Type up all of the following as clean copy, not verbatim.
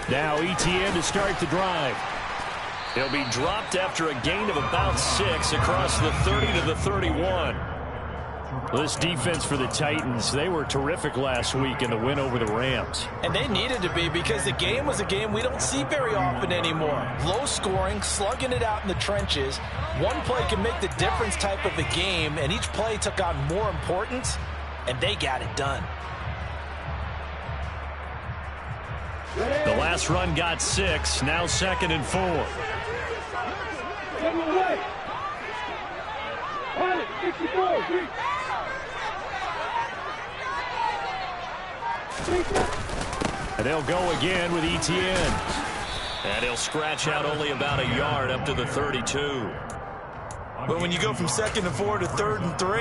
Now ETN to start the drive. He'll be dropped after a gain of about 6 across the 30 to the 31. This defense for the Titans, they were terrific last week in the win over the Rams. And they needed to be, because the game was a game we don't see very often anymore. Low scoring, slugging it out in the trenches. One play can make the difference type of the game, and each play took on more importance, and they got it done. The last run got 6, now 2nd and 4. And they'll go again with ETN. And he'll scratch out only about a yard up to the 32. But when you go from 2nd and 4 to 3rd and 3,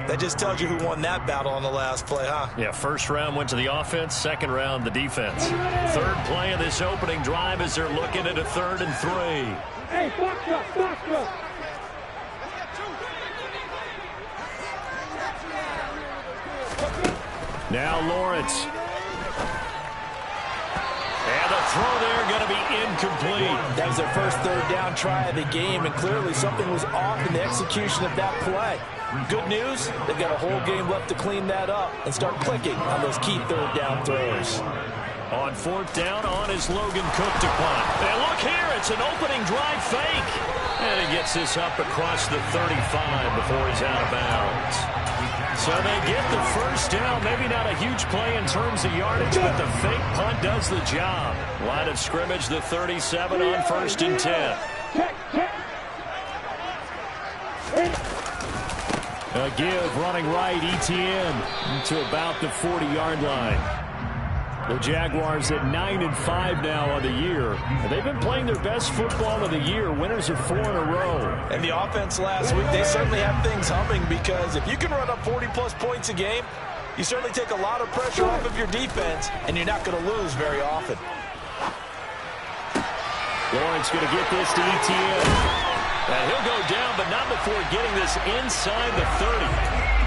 that just tells you who won that battle on the last play, huh? Yeah, first round went to the offense, second round the defense. Third play of this opening drive as they're looking at a 3rd and 3. Hey, box up, box up. Now Lawrence. And the throw there going to be incomplete. That was their first 3rd down try of the game, and clearly something was off in the execution of that play. Good news, they've got a whole game left to clean that up and start clicking on those key 3rd down throws. On 4th down, on is Logan Cook to punt. And look here, it's an opening drive fake. And he gets this up across the 35 before he's out of bounds. So they get the first down. Maybe not a huge play in terms of yardage, but the fake punt does the job. Line of scrimmage, the 37 on 1st and 10. A give running right, ETN to about the 40-yard line. The Jaguars at 9-5 now on the year. And they've been playing their best football of the year. Winners of 4 in a row. And the offense last week, they certainly have things humming, because if you can run up 40-plus points a game, you certainly take a lot of pressure off of your defense, and you're not going to lose very often. Lawrence going to get this to ETN. And he'll go down, but not before getting this inside the 30.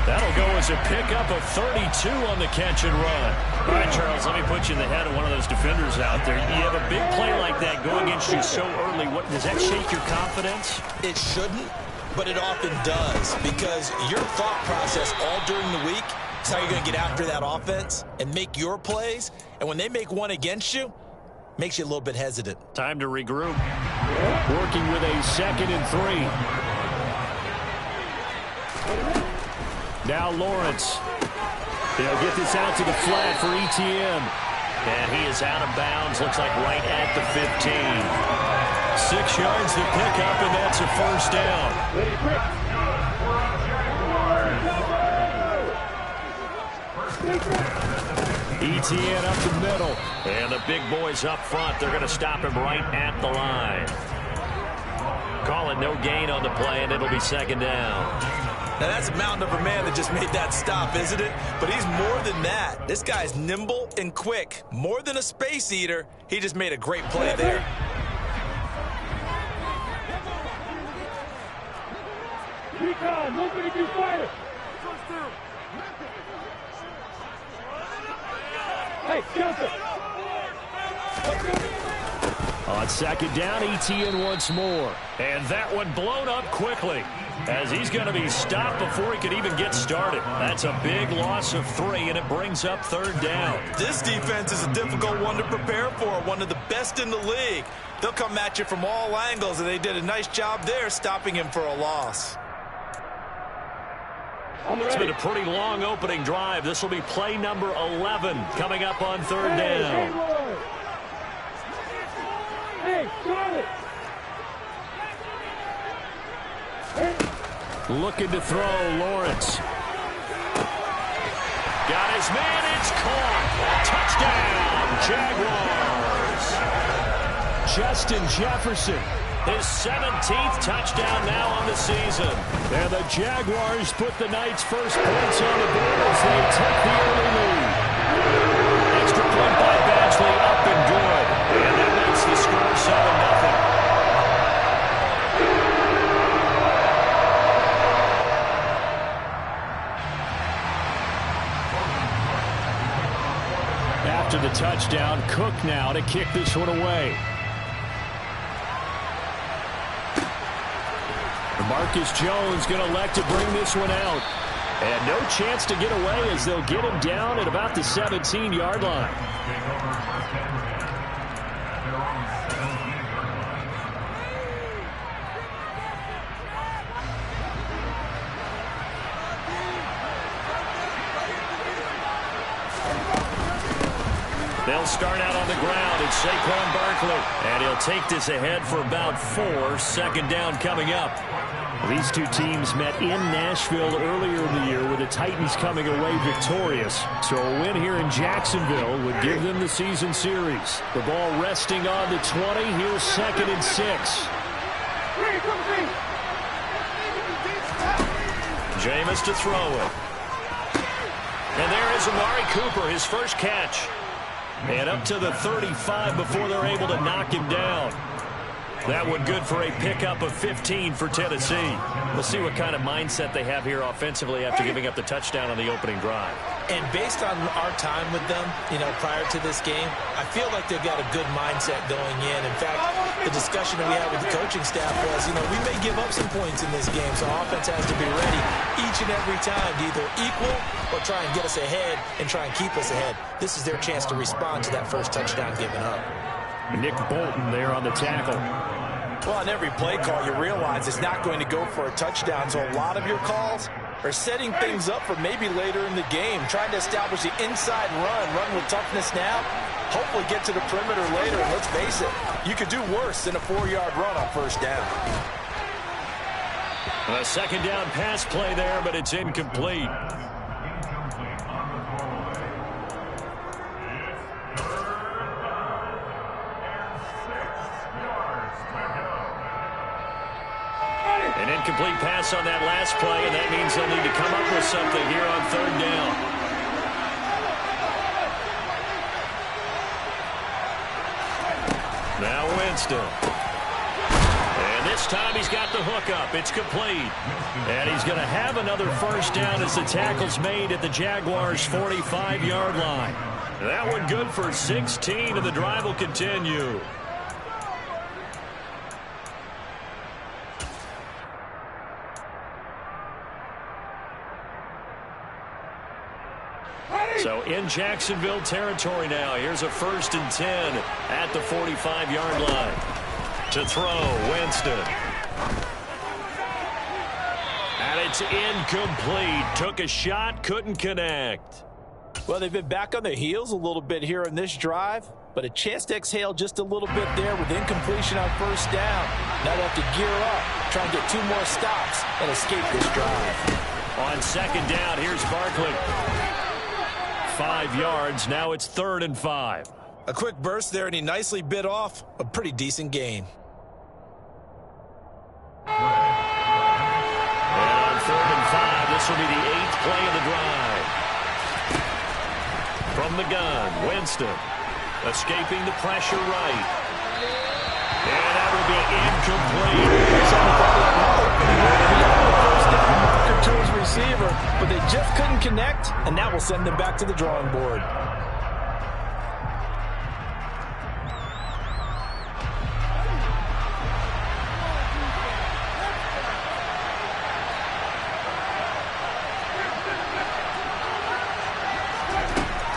That'll go as a pickup of 32 on the catch and run. All right, Charles, let me put you in the head of one of those defenders out there. You have a big play like that go against you so early. Does that shake your confidence? It shouldn't, but it often does, because your thought process all during the week is how you're going to get after that offense and make your plays. And when they make one against you, makes you a little bit hesitant. Time to regroup. Working with a 2nd and 3. Now Lawrence. They'll get this out to the flat for ETN. And he is out of bounds. Looks like right at the 15. 6 yards to pick up, and that's a first down. ETN up the middle. And the big boys up front. They're going to stop him right at the line. Call it no gain on the play, and it'll be 2nd down. Now, that's a mountain of a man that just made that stop, isn't it? But he's more than that. This guy's nimble and quick. More than a space eater, he just made a great play there. Hey, Joseph. On 2nd down, ETN once more. And that one blown up quickly, as he's going to be stopped before he could even get started. That's a big loss of 3, and it brings up 3rd down. This defense is a difficult one to prepare for, one of the best in the league. They'll come at you from all angles, and they did a nice job there stopping him for a loss. It's been a pretty long opening drive. This will be play number 11 coming up on 3rd down. Hey, Charlotte. Looking to throw, Lawrence. Got his man, it's caught. Touchdown, Jaguars. Justin Jefferson, his 17th touchdown now on the season. And the Jaguars put the Knights' first points on the board as they took the early lead. Extra point by Badgley, up and good. And that makes the score 7-0. after the touchdown. Cook now to kick this one away. Marcus Jones going to elect to bring this one out. And no chance to get away as they'll get him down at about the 17-yard line. They'll start out on the ground. It's Saquon Barkley. And he'll take this ahead for about 4. Second down coming up. These two teams met in Nashville earlier in the year with the Titans coming away victorious. So a win here in Jacksonville would give them the season series. The ball resting on the 20. Here's 2nd and 6. Jameis to throw it. And there is Amari Cooper, his first catch. And up to the 35 before they're able to knock him down. That one good for a pickup of 15 for Tennessee. We'll see what kind of mindset they have here offensively after giving up the touchdown on the opening drive. And based on our time with them, prior to this game, I feel like they've got a good mindset going in. In fact, the discussion that we had with the coaching staff was, we may give up some points in this game, so offense has to be ready each and every time to either equal or try and get us ahead and try and keep us ahead. This is their chance to respond to that first touchdown given up. Nick Bolton there on the tackle. Well, on every play call, you realize it's not going to go for a touchdown, so a lot of your calls are setting things up for maybe later in the game, trying to establish the inside run with toughness now, hopefully get to the perimeter later, and let's face it, you could do worse than a 4-yard run on first down. A second down pass play there, but it's incomplete. An incomplete pass on that last play, and that means they'll need to come up with something here on 3rd down. Now Winston. And this time he's got the hook up. It's complete. And he's going to have another first down as the tackle's made at the Jaguars' 45-yard line. That one good for 16, and the drive will continue. So in Jacksonville territory now. Here's a 1st and 10 at the 45-yard line. To throw, Winston. And it's incomplete. Took a shot, couldn't connect. Well, they've been back on their heels a little bit here in this drive, but a chance to exhale just a little bit there with incompletion on first down. Now they have to gear up, try and get 2 more stops and escape this drive. On 2nd down, here's Barkley. 5 yards. Now it's 3rd and 5. A quick burst there, and he nicely bit off a pretty decent gain. And on 3rd and 5, this will be the 8th play of the drive. From the gun, Winston. Escaping the pressure right. And that will be incomplete. To his receiver, but they just couldn't connect, and that will send them back to the drawing board.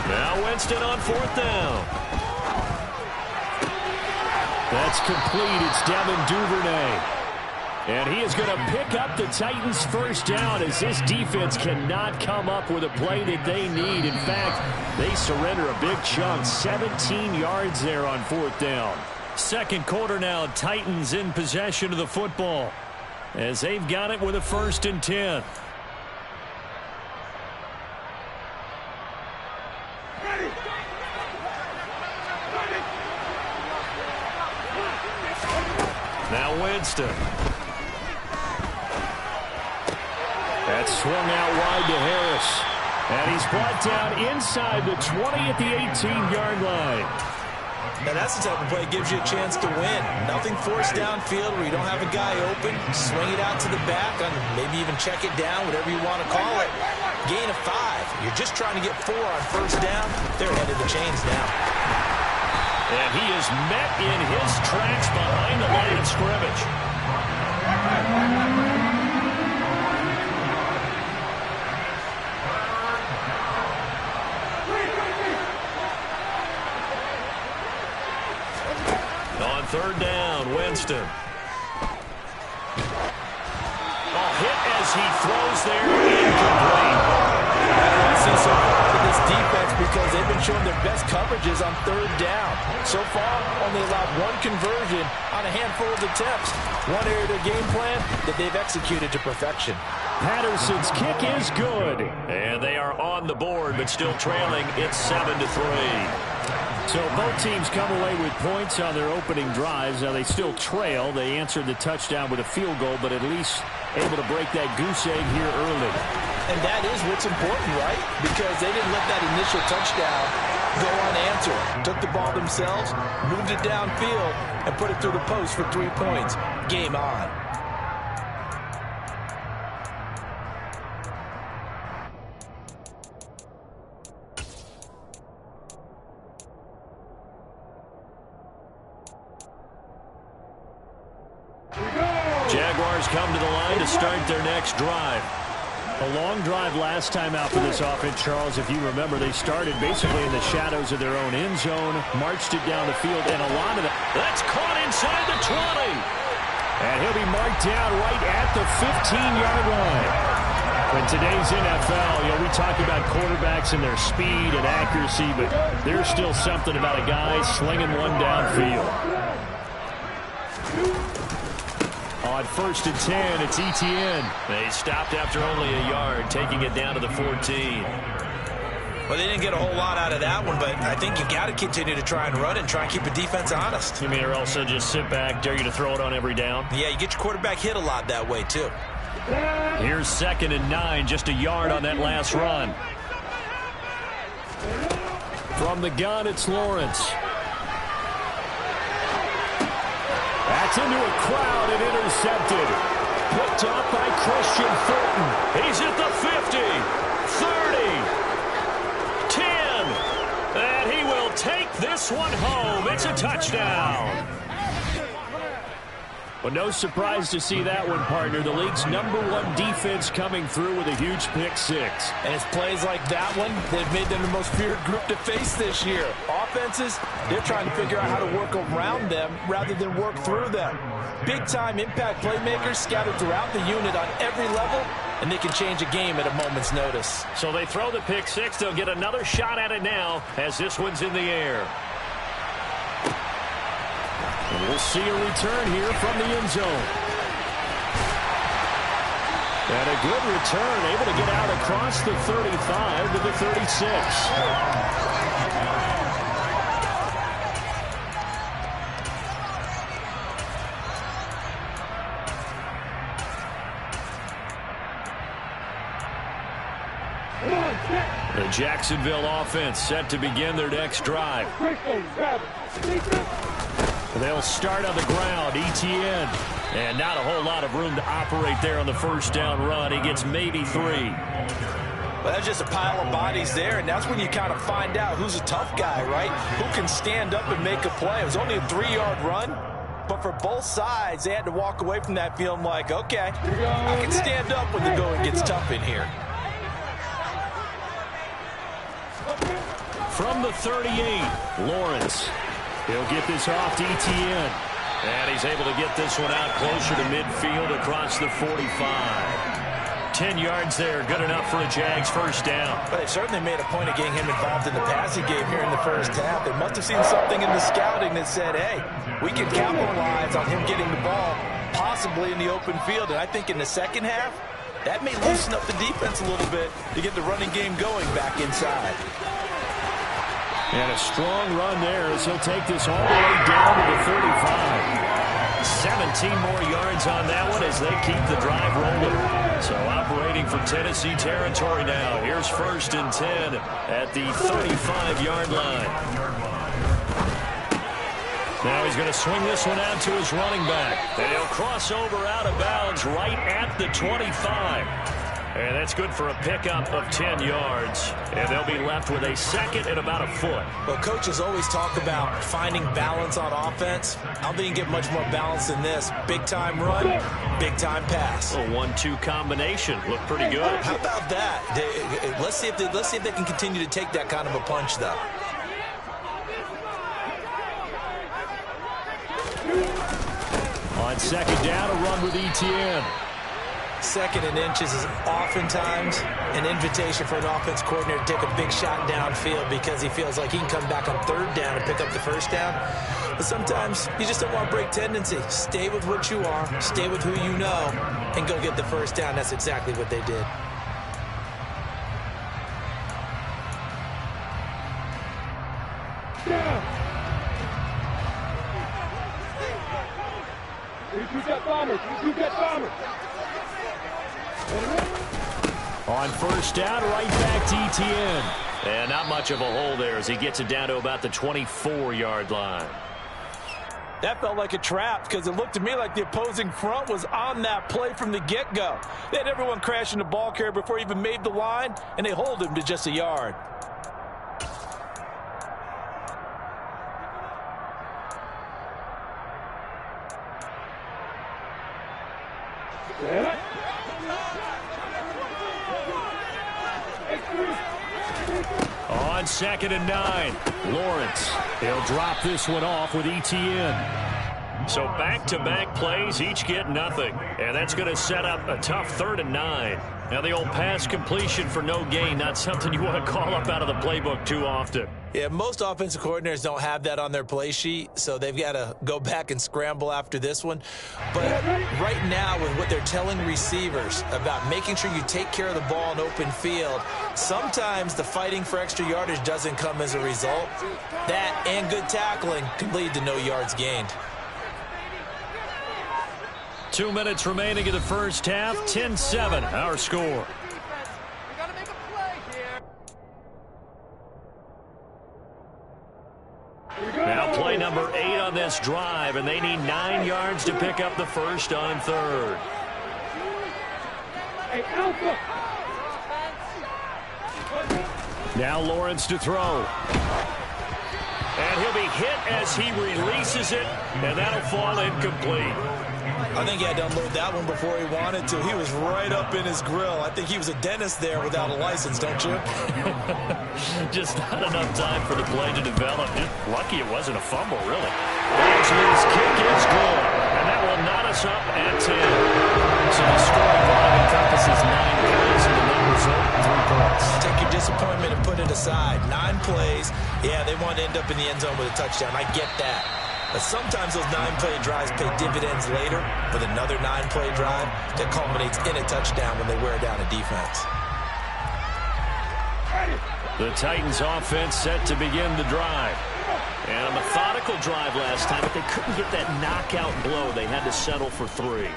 Now Winston on 4th down. That's complete. It's Devin Duvernay. And he is going to pick up the Titans' first down as this defense cannot come up with a play that they need. In fact, they surrender a big chunk, 17 yards there on 4th down. Second quarter now, Titans in possession of the football as they've got it with a 1st and 10. Now Winston. That's swung out wide to Harris. And he's brought down inside the 20 at the 18-yard line. Now that's the type of play that gives you a chance to win. Nothing forced downfield where you don't have a guy open. Swing it out to the back, and maybe even check it down, whatever you want to call it. gain of 5. You're just trying to get 4 on first down. They're ahead of the chains now. And he is met in his tracks behind the line of scrimmage. On third down, Winston. Hit as he throws there, incomplete. I see so far in this defense because they've been showing their best coverages on third down. So far, only allowed 1 conversion on a handful of attempts. One area of their game plan that they've executed to perfection. Patterson's kick is good. And they are on the board, but still trailing. It's 7-3. So both teams come away with points on their opening drives. Now they still trail. They answered the touchdown with a field goal, but at least able to break that goose egg here early. And that is what's important, right? Because they didn't let that initial touchdown go unanswered. Took the ball themselves, moved it downfield, and put it through the post for 3 points. Game on. Jaguars come to the line to start their next drive. A long drive last time out for this offense, Charles. If you remember, they started basically in the shadows of their own end zone, marched it down the field, and a lot of that. That's caught inside the 20. And he'll be marked down right at the 15-yard line. In today's NFL, we talk about quarterbacks and their speed and accuracy, but there's still something about a guy slinging one downfield. On 1st and 10, it's Etienne. They stopped after only a yard, taking it down to the 14. Well, they didn't get a whole lot out of that one, but I think you got to continue to try and run and try and keep the defense honest. You mean or also just sit back, dare you to throw it on every down? Yeah, you get your quarterback hit a lot that way, too. Here's 2nd and 9, just a yard on that last run. From the gun, it's Lawrence. That's into a crowd and intercepted. Picked up by Christian Fulton. He's at the 50, 30, 10. And he will take this one home. It's a touchdown. Well, no surprise to see that one, partner. The league's #1 defense coming through with a huge pick-6. And it's plays like that one that have made them the most feared group to face this year. Offenses, they're trying to figure out how to work around them rather than work through them. Big-time impact playmakers scattered throughout the unit on every level, and they can change a game at a moment's notice. So they throw the pick-6. They'll get another shot at it now as this one's in the air. And we'll see a return here from the end zone. And a good return, able to get out across the 35 to the 36. The Jacksonville offense set to begin their next drive. They'll start on the ground. Etienne. And not a whole lot of room to operate there on the first down run. He gets maybe 3. Well, that's just a pile of bodies there, and that's when you kind of find out who's a tough guy, right? Who can stand up and make a play. It was only a 3-yard run, but for both sides, they had to walk away from that feeling like, okay, I can stand up when the going gets tough in here. From the 38, Lawrence. He'll get this off to Etienne. And he's able to get this one out closer to midfield across the 45. 10 yards there, good enough for a Jags first down. But they certainly made a point of getting him involved in the passing game here in the first half. They must have seen something in the scouting that said, hey, we can capitalize on him getting the ball, possibly in the open field. And I think in the second half, that may loosen up the defense a little bit to get the running game going back inside. And a strong run there as he'll take this all the way down to the 35. 17 more yards on that one as they keep the drive rolling. So operating for Tennessee territory now. Here's 1st and 10 at the 35-yard line. Now he's going to swing this one out to his running back. And he'll cross over out of bounds right at the 25. And that's good for a pickup of 10 yards. And they'll be left with a second and about a foot. Well, coaches always talk about finding balance on offense. I don't think you can get much more balance than this. Big-time run, big-time pass. A 1-2 combination. Looked pretty good. How about that? Let's see if they can continue to take that kind of a punch, though. On second down, a run with ETN. Second and inches is oftentimes an invitation for an offense coordinator to take a big shot downfield because he feels like he can come back on third down and pick up the first down. But sometimes you just don't want to break tendency. Stay with what you are, stay with who you know, and go get the first down. That's exactly what they did. You got bombers. You got bombers. On first down, right back to ETN. And not much of a hole there as he gets it down to about the 24-yard line. That felt like a trap because it looked to me like the opposing front was on that play from the get-go. They had everyone crashing the ball carrier before he even made the line, and they hold him to just a yard. On second and 9, Lawrence. He'll drop this one off with ETN. So back-to-back plays, each get nothing. And that's going to set up a tough 3rd and 9. Now the old pass completion for no gain, not something you want to call up out of the playbook too often. Yeah, most offensive coordinators don't have that on their play sheet, so they've got to go back and scramble after this one. But right now, with what they're telling receivers about making sure you take care of the ball in open field, sometimes the fighting for extra yardage doesn't come as a result. That and good tackling can lead to no yards gained. 2 minutes remaining in the first half, 10-7, our score. Now play number 8 on this drive, and they need 9 yards to pick up the first on 3rd. Hey, Alpha. Now Lawrence to throw. And he'll be hit as he releases it, and that'll fall incomplete. I think he had to unload that one before he wanted to. He was right up in his grill. I think he was a dentist there without a license, don't you? Just not enough time for the play to develop. Just lucky it wasn't a fumble, really. His kick is good, and that will knot us up at 10. So the scoring line encompasses 9 plays, and the net result, 3 points. Take your disappointment and put it aside. 9 plays. Yeah, they want to end up in the end zone with a touchdown. I get that. But sometimes those 9-play drives pay dividends later with another 9-play drive that culminates in a touchdown when they wear down a defense. The Titans offense set to begin the drive. And a methodical drive last time, but they couldn't get that knockout blow. They had to settle for 3.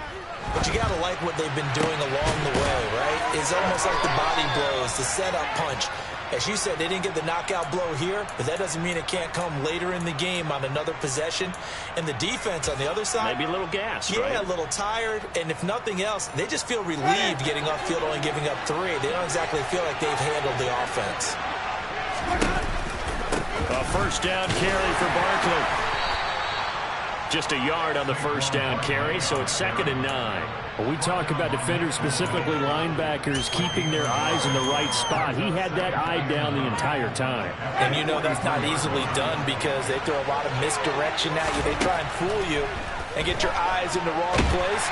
But you got to like what they've been doing along the way, right? It's almost like the body blows, the setup punch. As you said, they didn't get the knockout blow here, but that doesn't mean it can't come later in the game on another possession. And the defense on the other side, maybe a little gassed, yeah, right? A little tired. And if nothing else, they just feel relieved getting off field, only giving up 3. They don't exactly feel like they've handled the offense. A first down carry for Barkley. Just a yard on the first down carry, so it's 2nd and 9. When we talk about defenders, specifically linebackers, keeping their eyes in the right spot, he had that eye down the entire time. And you know that's not easily done because they throw a lot of misdirection at you. They try and fool you and get your eyes in the wrong place.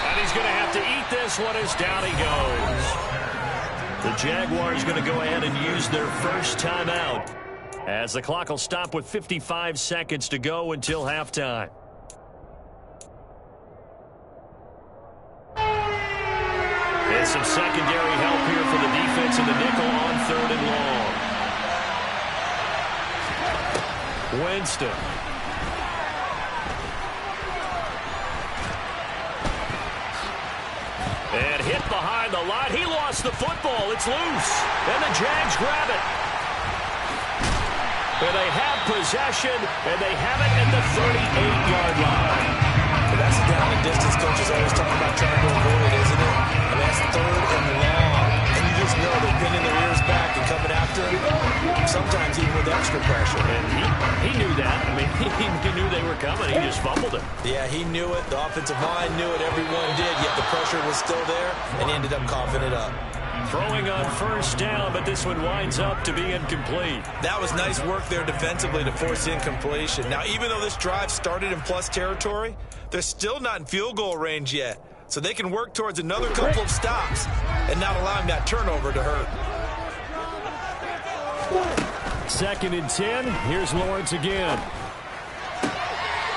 And he's going to have to eat this one as down he goes. The Jaguars going to go ahead and use their first timeout as the clock will stop with 55 seconds to go until halftime. And some secondary help here for the defense in the nickel on 3rd and long. Winston. And hit behind the line. He lost the football. It's loose. And the Jags grab it. And they have possession, and they have it at the 38-yard line. But that's the down and distance coaches always talk about trying to avoid, isn't it? I mean, is 3rd and long. And you just know they're pinning their ears back and coming after him, sometimes even with extra pressure. And he knew that. I mean, he knew they were coming. He just fumbled it. Yeah, he knew it. The offensive line knew it. Everyone did, yet the pressure was still there, and he ended up coughing it up. Throwing on 1st down, but this one winds up to be incomplete. That was nice work there defensively to force incompletion. Now, even though this drive started in plus territory, they're still not in field goal range yet. So they can work towards another couple of stops and not allowing that turnover to hurt. 2nd and 10. Here's Lawrence again.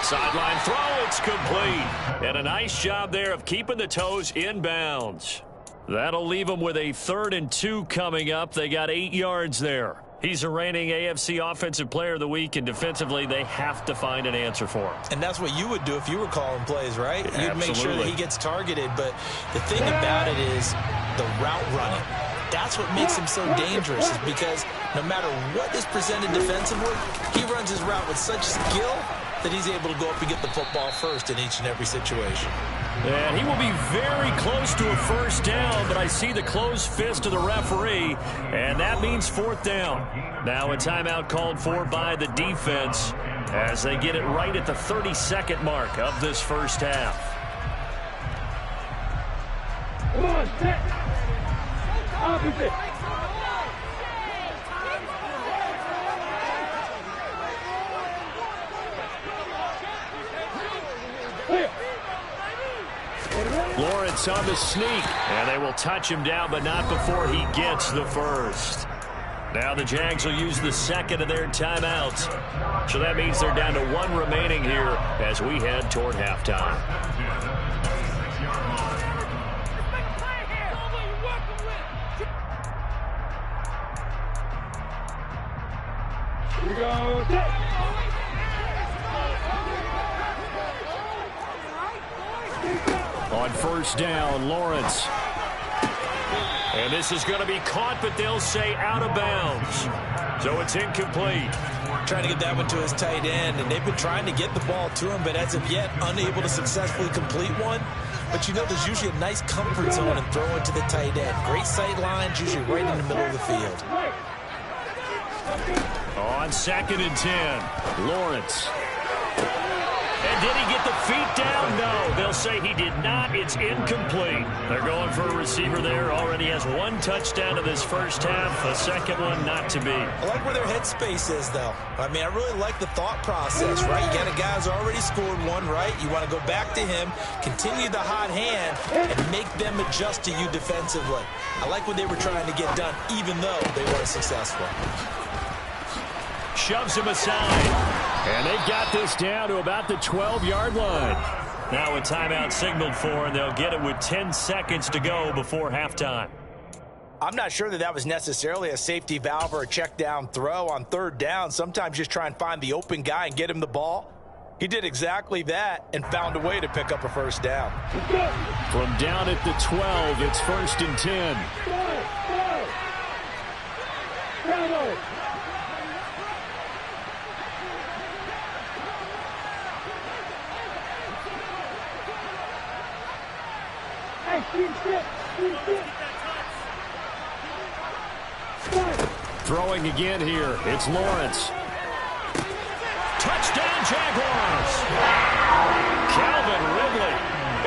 Sideline throw. It's complete. And a nice job there of keeping the toes in bounds. That'll leave them with a 3rd and 2 coming up. They got 8 yards there. He's a reigning AFC Offensive Player of the Week, and defensively they have to find an answer for him. And that's what you would do if you were calling plays, right? You'd make sure that he gets targeted. But the thing about it is the route running. That's what makes him so dangerous, is because no matter what is presented defensively, he runs his route with such skill that he's able to go up and get the football first in each and every situation. And he will be very close to a 1st down, but I see the closed fist of the referee, and that means 4th down. Now a timeout called for by the defense as they get it right at the 32nd mark of this 1st half. Come on, set. Opposite. Lawrence on the sneak, and they will touch him down, but not before he gets the 1st. Now the Jags will use the 2nd of their timeouts. So that means they're down to 1 remaining here as we head toward halftime. Here we go. Set. On 1st down, Lawrence. And this is going to be caught, but they'll say out of bounds. So it's incomplete. Trying to get that one to his tight end, and they've been trying to get the ball to him, but as of yet, unable to successfully complete one. But you know there's usually a nice comfort zone in throwing to the tight end. Great sight lines, usually right in the middle of the field. On 2nd and 10, Lawrence. And did he get the feet down? No, they'll say he did not. It's incomplete. They're going for a receiver there. Already has 1 touchdown in this 1st half. A 2nd one not to be. I like where their headspace is, though. I mean, I really like the thought process, right? You got a guy who's already scored 1, right? You want to go back to him, continue the hot hand, and make them adjust to you defensively. I like what they were trying to get done, even though they weren't successful. Shoves him aside. And they've got this down to about the 12-yard line. Now a timeout signaled for, and they'll get it with 10 seconds to go before halftime. I'm not sure that was necessarily a safety valve or a check down throw on 3rd down. Sometimes just try and find the open guy and get him the ball. He did exactly that and found a way to pick up a 1st down. From down at the 12, it's 1st and 10. Throwing again here. It's Lawrence. Touchdown, Jaguars. Calvin Ridley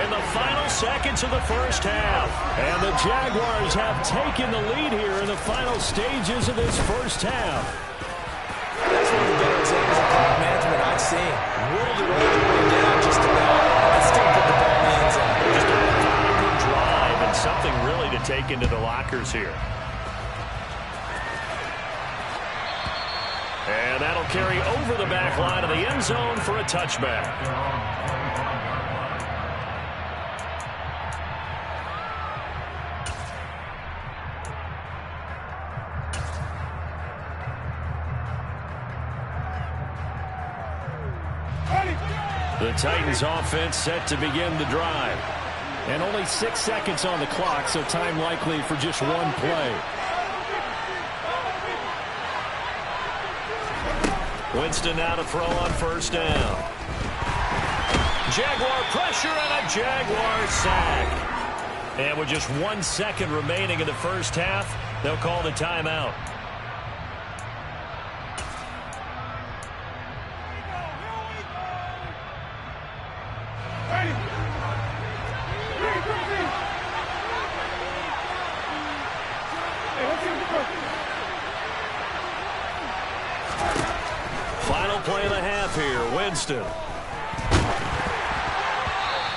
in the final seconds of the 1st half. And the Jaguars have taken the lead here in the final stages of this 1st half. That's one of the better examples of clock management I've seen. Whittled it all the way down just about, and still put the ball in the end zone. Just a good drive and something really to take into the lockers here. And that'll carry over the back line of the end zone for a touchback. The Titans offense set to begin the drive. And only 6 seconds on the clock, so time likely for just 1 play. Winston now to throw on 1st down. Jaguar pressure and a Jaguar sack. And with just 1 second remaining in the first half, they'll call the timeout. Final play of the half here, Winston.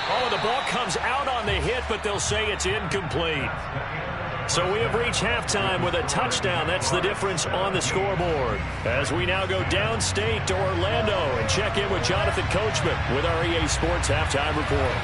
Oh, the ball comes out on the hit, but they'll say it's incomplete. So we have reached halftime with a touchdown. That's the difference on the scoreboard. As we now go downstate to Orlando and check in with Jonathan Coachman with our EA Sports Halftime Report.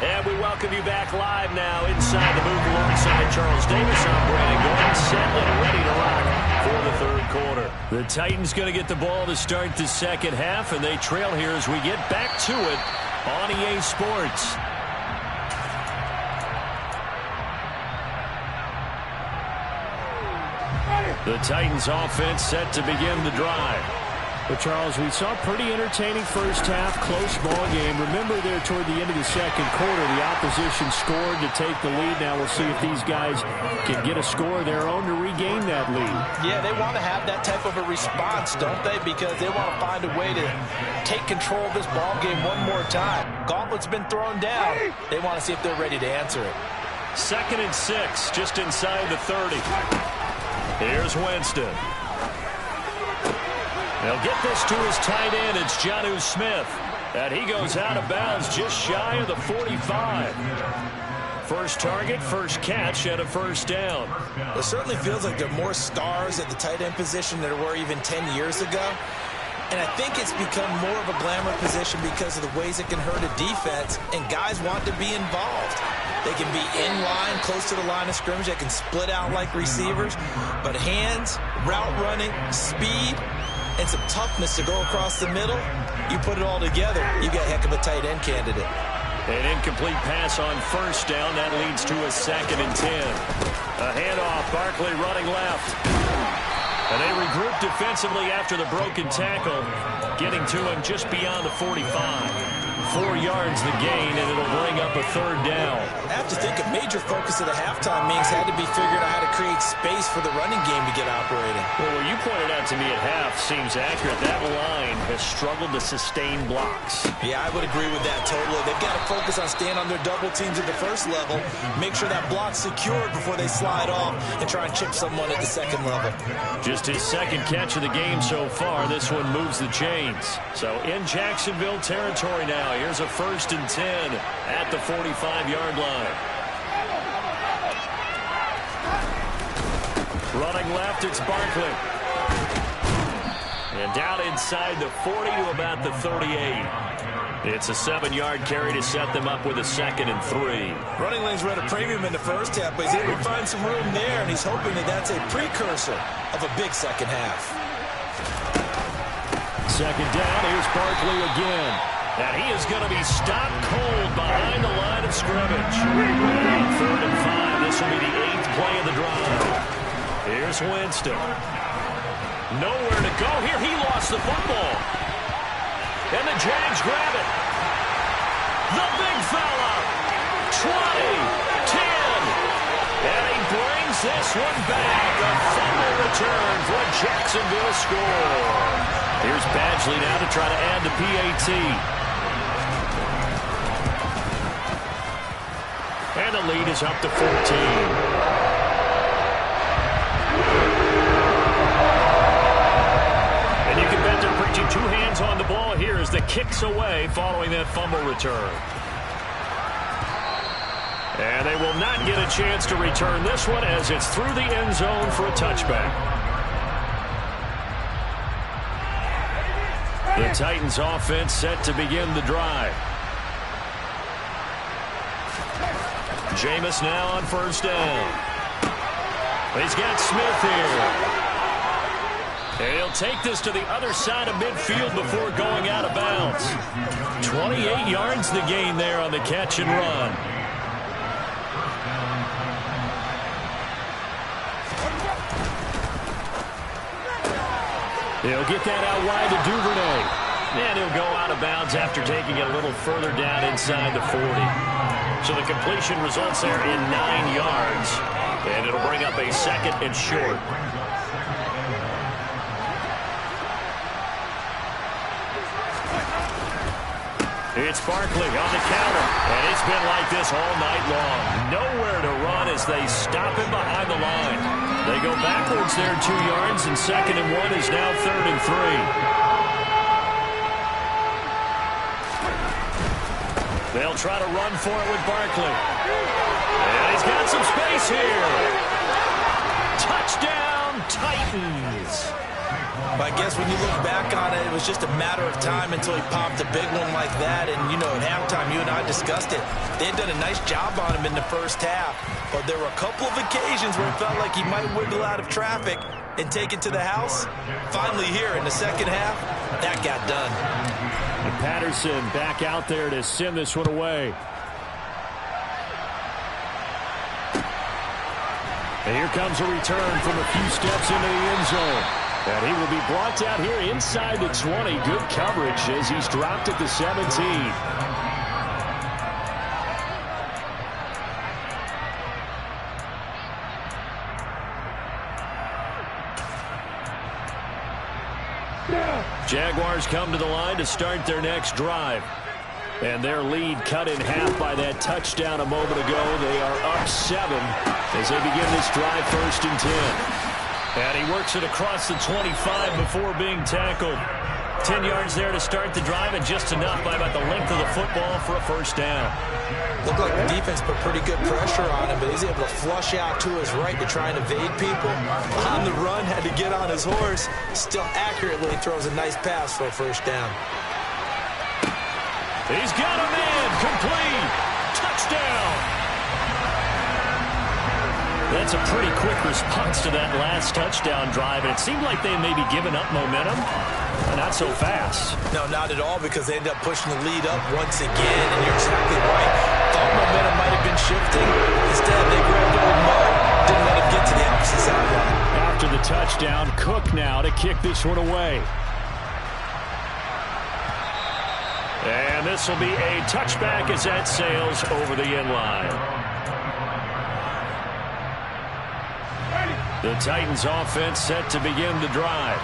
And we welcome you back live now inside the booth alongside Charles Davis. I'm Brandon Gordon, set and ready to rock for the third quarter. The Titans going to get the ball to start the second half, and they trail here as we get back to it on EA Sports. The Titans offense set to begin the drive. But, Charles, we saw a pretty entertaining first half, close ball game. Remember there toward the end of the second quarter, the opposition scored to take the lead. Now we'll see if these guys can get a score of their own to regain that lead. Yeah, they want to have that type of a response, don't they? Because they want to find a way to take control of this ball game one more time. Gauntlet's been thrown down. They want to see if they're ready to answer it. 2nd and 6, just inside the 30. Here's Winston. They'll get this to his tight end. It's Jonnu Smith. And he goes out of bounds just shy of the 45. First target, first catch, and a first down. It certainly feels like there are more stars at the tight end position than there were even 10 years ago. And I think it's become more of a glamour position because of the ways it can hurt a defense, and guys want to be involved. They can be in line, close to the line of scrimmage. They can split out like receivers. But hands, route running, speed, and some toughness to go across the middle, you put it all together, you got a heck of a tight end candidate. An incomplete pass on first down. That leads to a 2nd and 10. A handoff, Barkley running left. And they regroup defensively after the broken tackle, getting to him just beyond the 45. 4 yards the gain, and it'll bring up a third down. I have to think a major focus of the halftime meetings had to be figuring out how to create space for the running game to get operating. Well, what you pointed out to me at half seems accurate. That line has struggled to sustain blocks. Yeah, I would agree with that totally. They've got to focus on staying on their double teams at the first level, make sure that block's secured before they slide off, and try and chip someone at the second level. Just his second catch of the game so far. This one moves the chains. So in Jacksonville territory now. Here's a 1st and 10 at the 45-yard line. Running left, it's Barkley. And down inside the 40 to about the 38. It's a 7-yard carry to set them up with a 2nd and 3. Running lanes were at a premium in the first half, but he's able to find some room there, and he's hoping that that's a precursor of a big second half. 2nd down, here's Barkley again. And he is going to be stopped cold behind the line of scrimmage. And on 3rd and 5, this will be the 8th play of the drive. Here's Winston. Nowhere to go here. He lost the football. And the Jags grab it. The big fella. 20, 10. And he brings this one back. A fumble return for a Jacksonville score. Here's Badgley now to try to add the PAT. And the lead is up to 14. And you can bet they're preaching 2 hands on the ball here as the kick's away following that fumble return. And they will not get a chance to return this one as it's through the end zone for a touchback. The Titans offense set to begin the drive. Jameis now on 1st down. He's got Smith here. And he'll take this to the other side of midfield before going out of bounds. 28 yards the gain there on the catch and run. He'll get that out wide to Duvernay. And he'll go out of bounds after taking it a little further down inside the 40. So the completion results there in 9 yards. And it'll bring up a 2nd and short. It's Barkley on the counter. And it's been like this all night long. Nowhere to run as they stop him behind the line. They go backwards there 2 yards, and 2nd and 1 is now 3rd and 3. They'll try to run for it with Barkley. And he's got some space here. Touchdown, Titans. But I guess when you look back on it, it was just a matter of time until he popped a big one like that. And, you know, at halftime, you and I discussed it. They had done a nice job on him in the first half. But there were a couple of occasions where it felt like he might wiggle out of traffic and take it to the house. Finally here in the second half, that got done. And Patterson back out there to send this one away. And here comes a return from a few steps into the end zone. And he will be brought down here inside the 20. Good coverage as he's dropped at the 17. Jaguars come to the line to start their next drive. And their lead cut in half by that touchdown a moment ago. They are up 7 as they begin this drive 1st and 10. And he works it across the 25 before being tackled. 10 yards there to start the drive, and just enough by about the length of the football for a 1st down. Looked like the defense put pretty good pressure on him, but he's able to flush out to his right to try and evade people. On the run, had to get on his horse. Still accurately throws a nice pass for a 1st down. He's got a man. Complete. Touchdown. That's a pretty quick response to that last touchdown drive. And it seemed like they may be giving up momentum. Not so fast. No, not at all, because they end up pushing the lead up once again. And you're exactly right. Thought momentum might have been shifting. Instead, they grabbed old Mo. Didn't let him get to the opposite sideline. After the touchdown, Cook now to kick this one away. And this will be a touchback as that sails over the end line. The Titans offense set to begin the drive.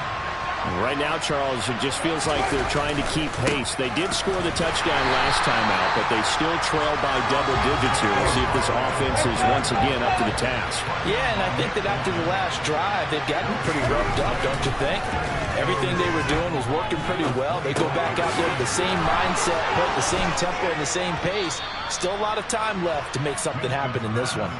Right now, Charles, it just feels like they're trying to keep pace. They did score the touchdown last time out, but they still trail by double digits here. We'll see if this offense is once again up to the task. Yeah, and I think that after the last drive, they've gotten pretty roughed up, don't you think? Everything they were doing was working pretty well. They go back out there with the same mindset, put the same tempo and the same pace. Still a lot of time left to make something happen in this one.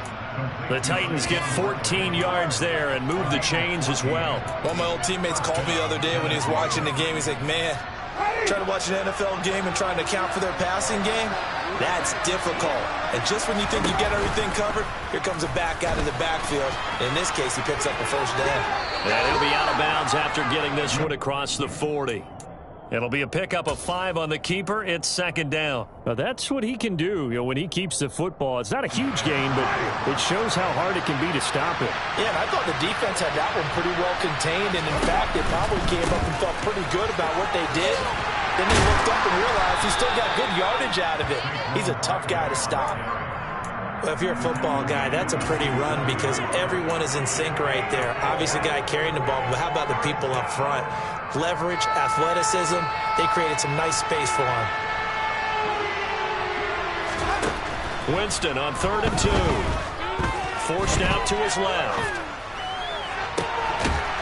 The Titans get 14 yards there and move the chains as well. One of my old teammates called me the other day when he was watching the game. He's like, man, trying to watch an NFL game and trying to account for their passing game, that's difficult. And just when you think you get everything covered, here comes a back out of the backfield. In this case, he picks up a 1st down. And he'll be out of bounds after getting this one across the 40. It'll be a pickup of 5 on the keeper. It's 2nd down. Now that's what he can do, when he keeps the football. It's not a huge gain, but it shows how hard it can be to stop it. Yeah, and I thought the defense had that one pretty well contained, and in fact, they probably came up and felt pretty good about what they did. Then they looked up and realized he still got good yardage out of it. He's a tough guy to stop. Well, if you're a football guy, that's a pretty run because everyone is in sync right there. Obviously, the guy carrying the ball, but how about the people up front? Leverage, athleticism, they created some nice space for him. Winston on 3rd and 2. Forced out to his left.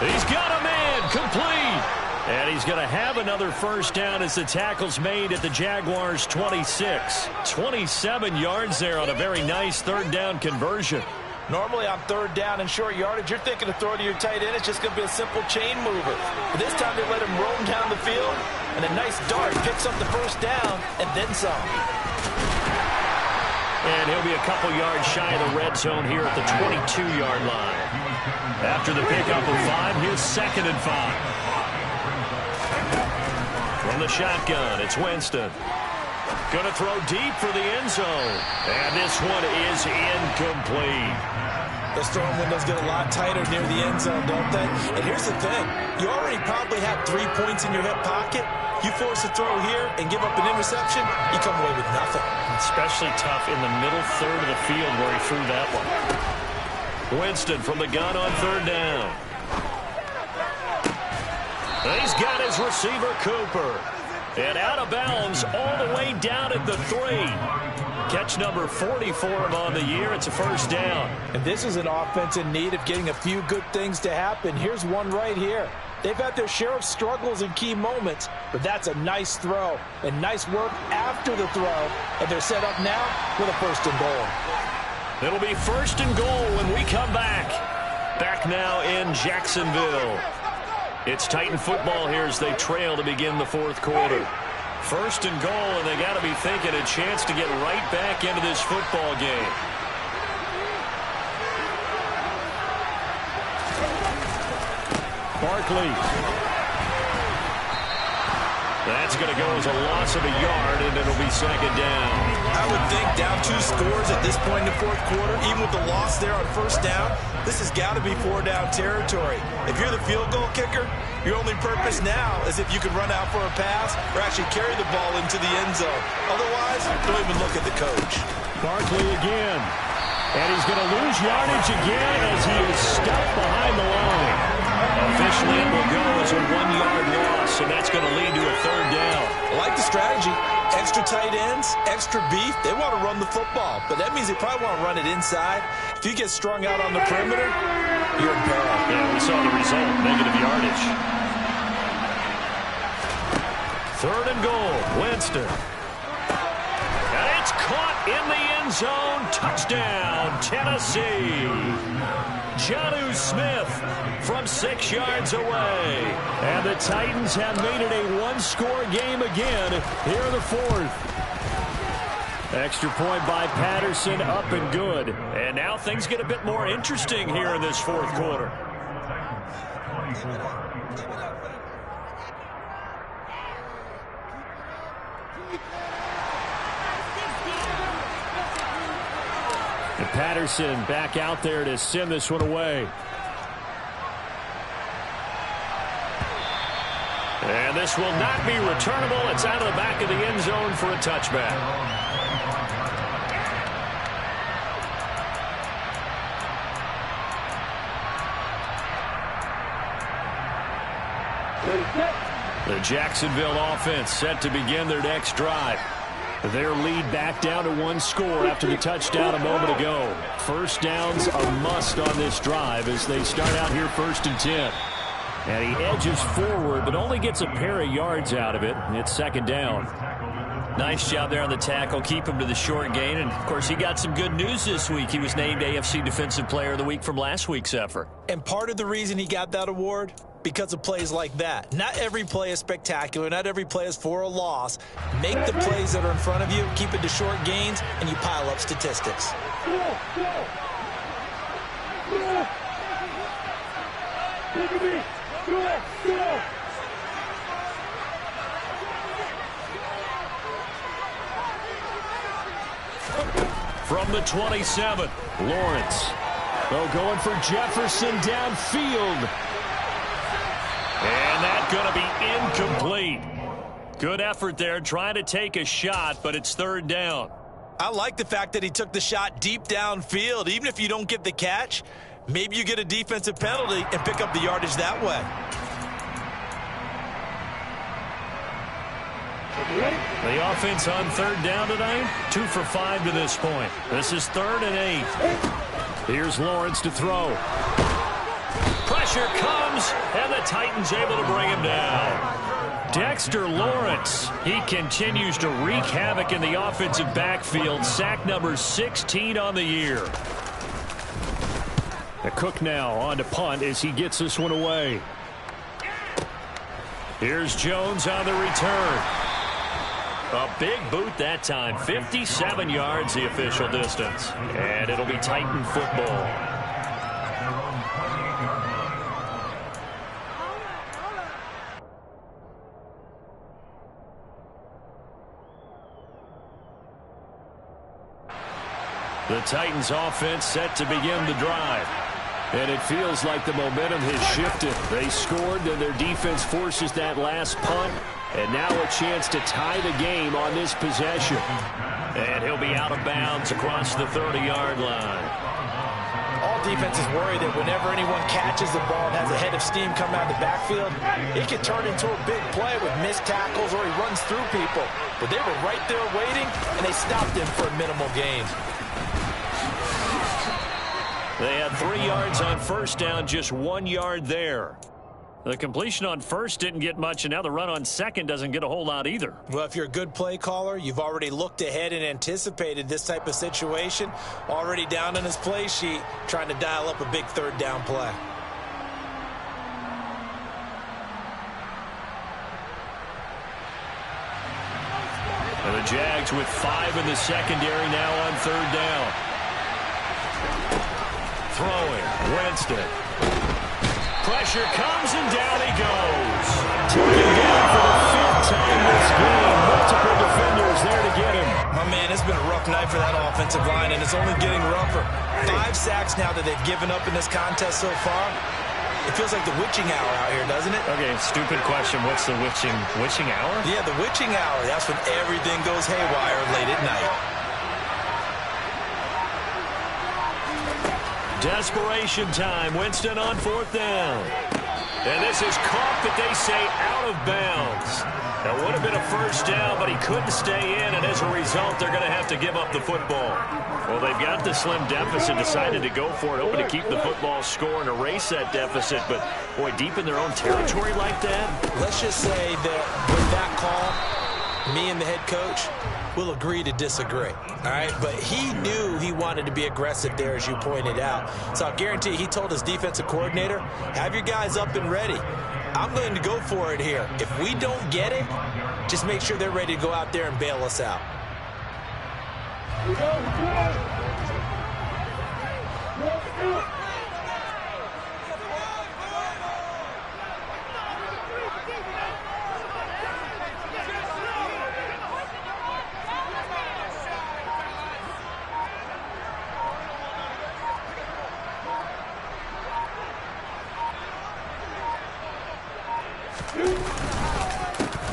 He's got a man. Complete. And he's going to have another 1st down as the tackle's made at the Jaguars' 26. 27 yards there on a very nice 3rd down conversion. Normally on 3rd down and short yardage, you're thinking of throw to your tight end. It's just going to be a simple chain mover. But this time they let him roam down the field, and a nice dart picks up the 1st down and then some. And he'll be a couple yards shy of the red zone here at the 22-yard line. After the pickup of 5, here's 2nd and 5. From the shotgun, it's Winston. Going to throw deep for the end zone. And this one is incomplete. Those throwing windows get a lot tighter near the end zone, don't they? And here's the thing. You already probably have 3 points in your hip pocket. You force a throw here and give up an interception, you come away with nothing. Especially tough in the middle third of the field where he threw that one. Winston from the gun on third down. He's got his receiver, Cooper. And out of bounds all the way down at the 3. Catch number 40 for him on the year. It's a first down. And this is an offense in need of getting a few good things to happen. Here's one right here. They've had their share of struggles in key moments, but that's a nice throw and nice work after the throw. And they're set up now with a first and goal. It'll be first and goal when we come back. Back now in Jacksonville. It's Titan football here as they trail to begin the fourth quarter. First and goal, and they got to be thinking a chance to get right back into this football game. Barkley. That's going to go as a loss of a yard, and it'll be second down. I would think down 2 scores at this point in the fourth quarter, even with the loss there on first down, this has got to be 4-down territory. If you're the field goal kicker, your only purpose now is if you can run out for a pass or actually carry the ball into the end zone. Otherwise, don't even look at the coach. Barkley again. And he's going to lose yardage again as he is stuck behind the line. Officially, it will go as a 1-yard loss, and that's going to lead to a third down. I like the strategy. Extra tight ends, extra beef. They want to run the football, but that means they probably want to run it inside. If you get strung out on the perimeter, you're in peril. Yeah, we saw the result, negative yardage. Third and goal, Winston. And it's caught in the end zone. Touchdown, Tennessee. Jonnu Smith from 6 yards away. And the Titans have made it a one-score game again here in the fourth. Extra point by Patterson, up and good. And now things get a bit more interesting here in this fourth quarter. And Patterson back out there to send this one away. And this will not be returnable. It's out of the back of the end zone for a touchback. The Jacksonville offense set to begin their next drive. Their lead back down to 1 score after the touchdown a moment ago. First down's a must on this drive as they start out here 1st and 10. And he edges forward, but only gets a pair of yards out of it. It's second down. Nice job there on the tackle. Keep him to the short gain. And, of course, he got some good news this week. He was named AFC Defensive Player of the Week from last week's effort. And part of the reason he got that award, because of plays like that. Not every play is spectacular. Not every play is for a loss. Make the plays that are in front of you, keep it to short gains, and you pile up statistics. From the 27, Lawrence. Oh, going for Jefferson downfield. And that's going to be incomplete. Good effort there trying to take a shot, but it's third down. I like the fact that he took the shot deep downfield. Even if you don't get the catch, maybe you get a defensive penalty and pick up the yardage that way. The offense on third down tonight, 2 for 5 to this point. This is 3rd and 8. Here's Lawrence to throw. Pressure comes, and the Titans able to bring him down. Dexter Lawrence, he continues to wreak havoc in the offensive backfield. Sack number 16 on the year. The Cook now on to punt as he gets this one away. Here's Jones on the return. A big boot that time. 57 yards the official distance. And it'll be Titan football. The Titans offense set to begin the drive. And it feels like the momentum has shifted. They scored, then their defense forces that last punt. And now a chance to tie the game on this possession. And he'll be out of bounds across the 30-yard line. All defenses worry that whenever anyone catches the ball and has a head of steam come out of the backfield, it can turn into a big play with missed tackles or he runs through people. But they were right there waiting, and they stopped him for a minimal gain. They had 3 yards on first down, just 1 yard there. The completion on first didn't get much, and now the run on second doesn't get a whole lot either. Well, if you're a good play caller, you've already looked ahead and anticipated this type of situation. Already down on his play sheet, trying to dial up a big third down play. And the Jags with 5 in the secondary now on third down. Throwing, Winston. Pressure comes, and down he goes. Taken down for the 5th time this game. Multiple defenders there to get him. My man, it's been a rough night for that offensive line, and it's only getting rougher. 5 sacks now that they've given up in this contest so far. It feels like the witching hour out here, doesn't it? Okay, stupid question. What's the witching hour? Yeah, the witching hour. That's when everything goes haywire late at night. Desperation time. Winston on 4th down. And this is caught, but they say out of bounds. That would have been a first down, but he couldn't stay in, and as a result, they're going to have to give up the football. Well, they've got the slim deficit, decided to go for it, hoping to keep the football score and erase that deficit, but, boy, deep in their own territory like that? Let's just say that with that call, me and the head coach will agree to disagree, all right? But he knew he wanted to be aggressive there, as you pointed out. So I'll guarantee he told his defensive coordinator, have your guys up and ready. I'm going to go for it here. If we don't get it, just make sure they're ready to go out there and bail us out.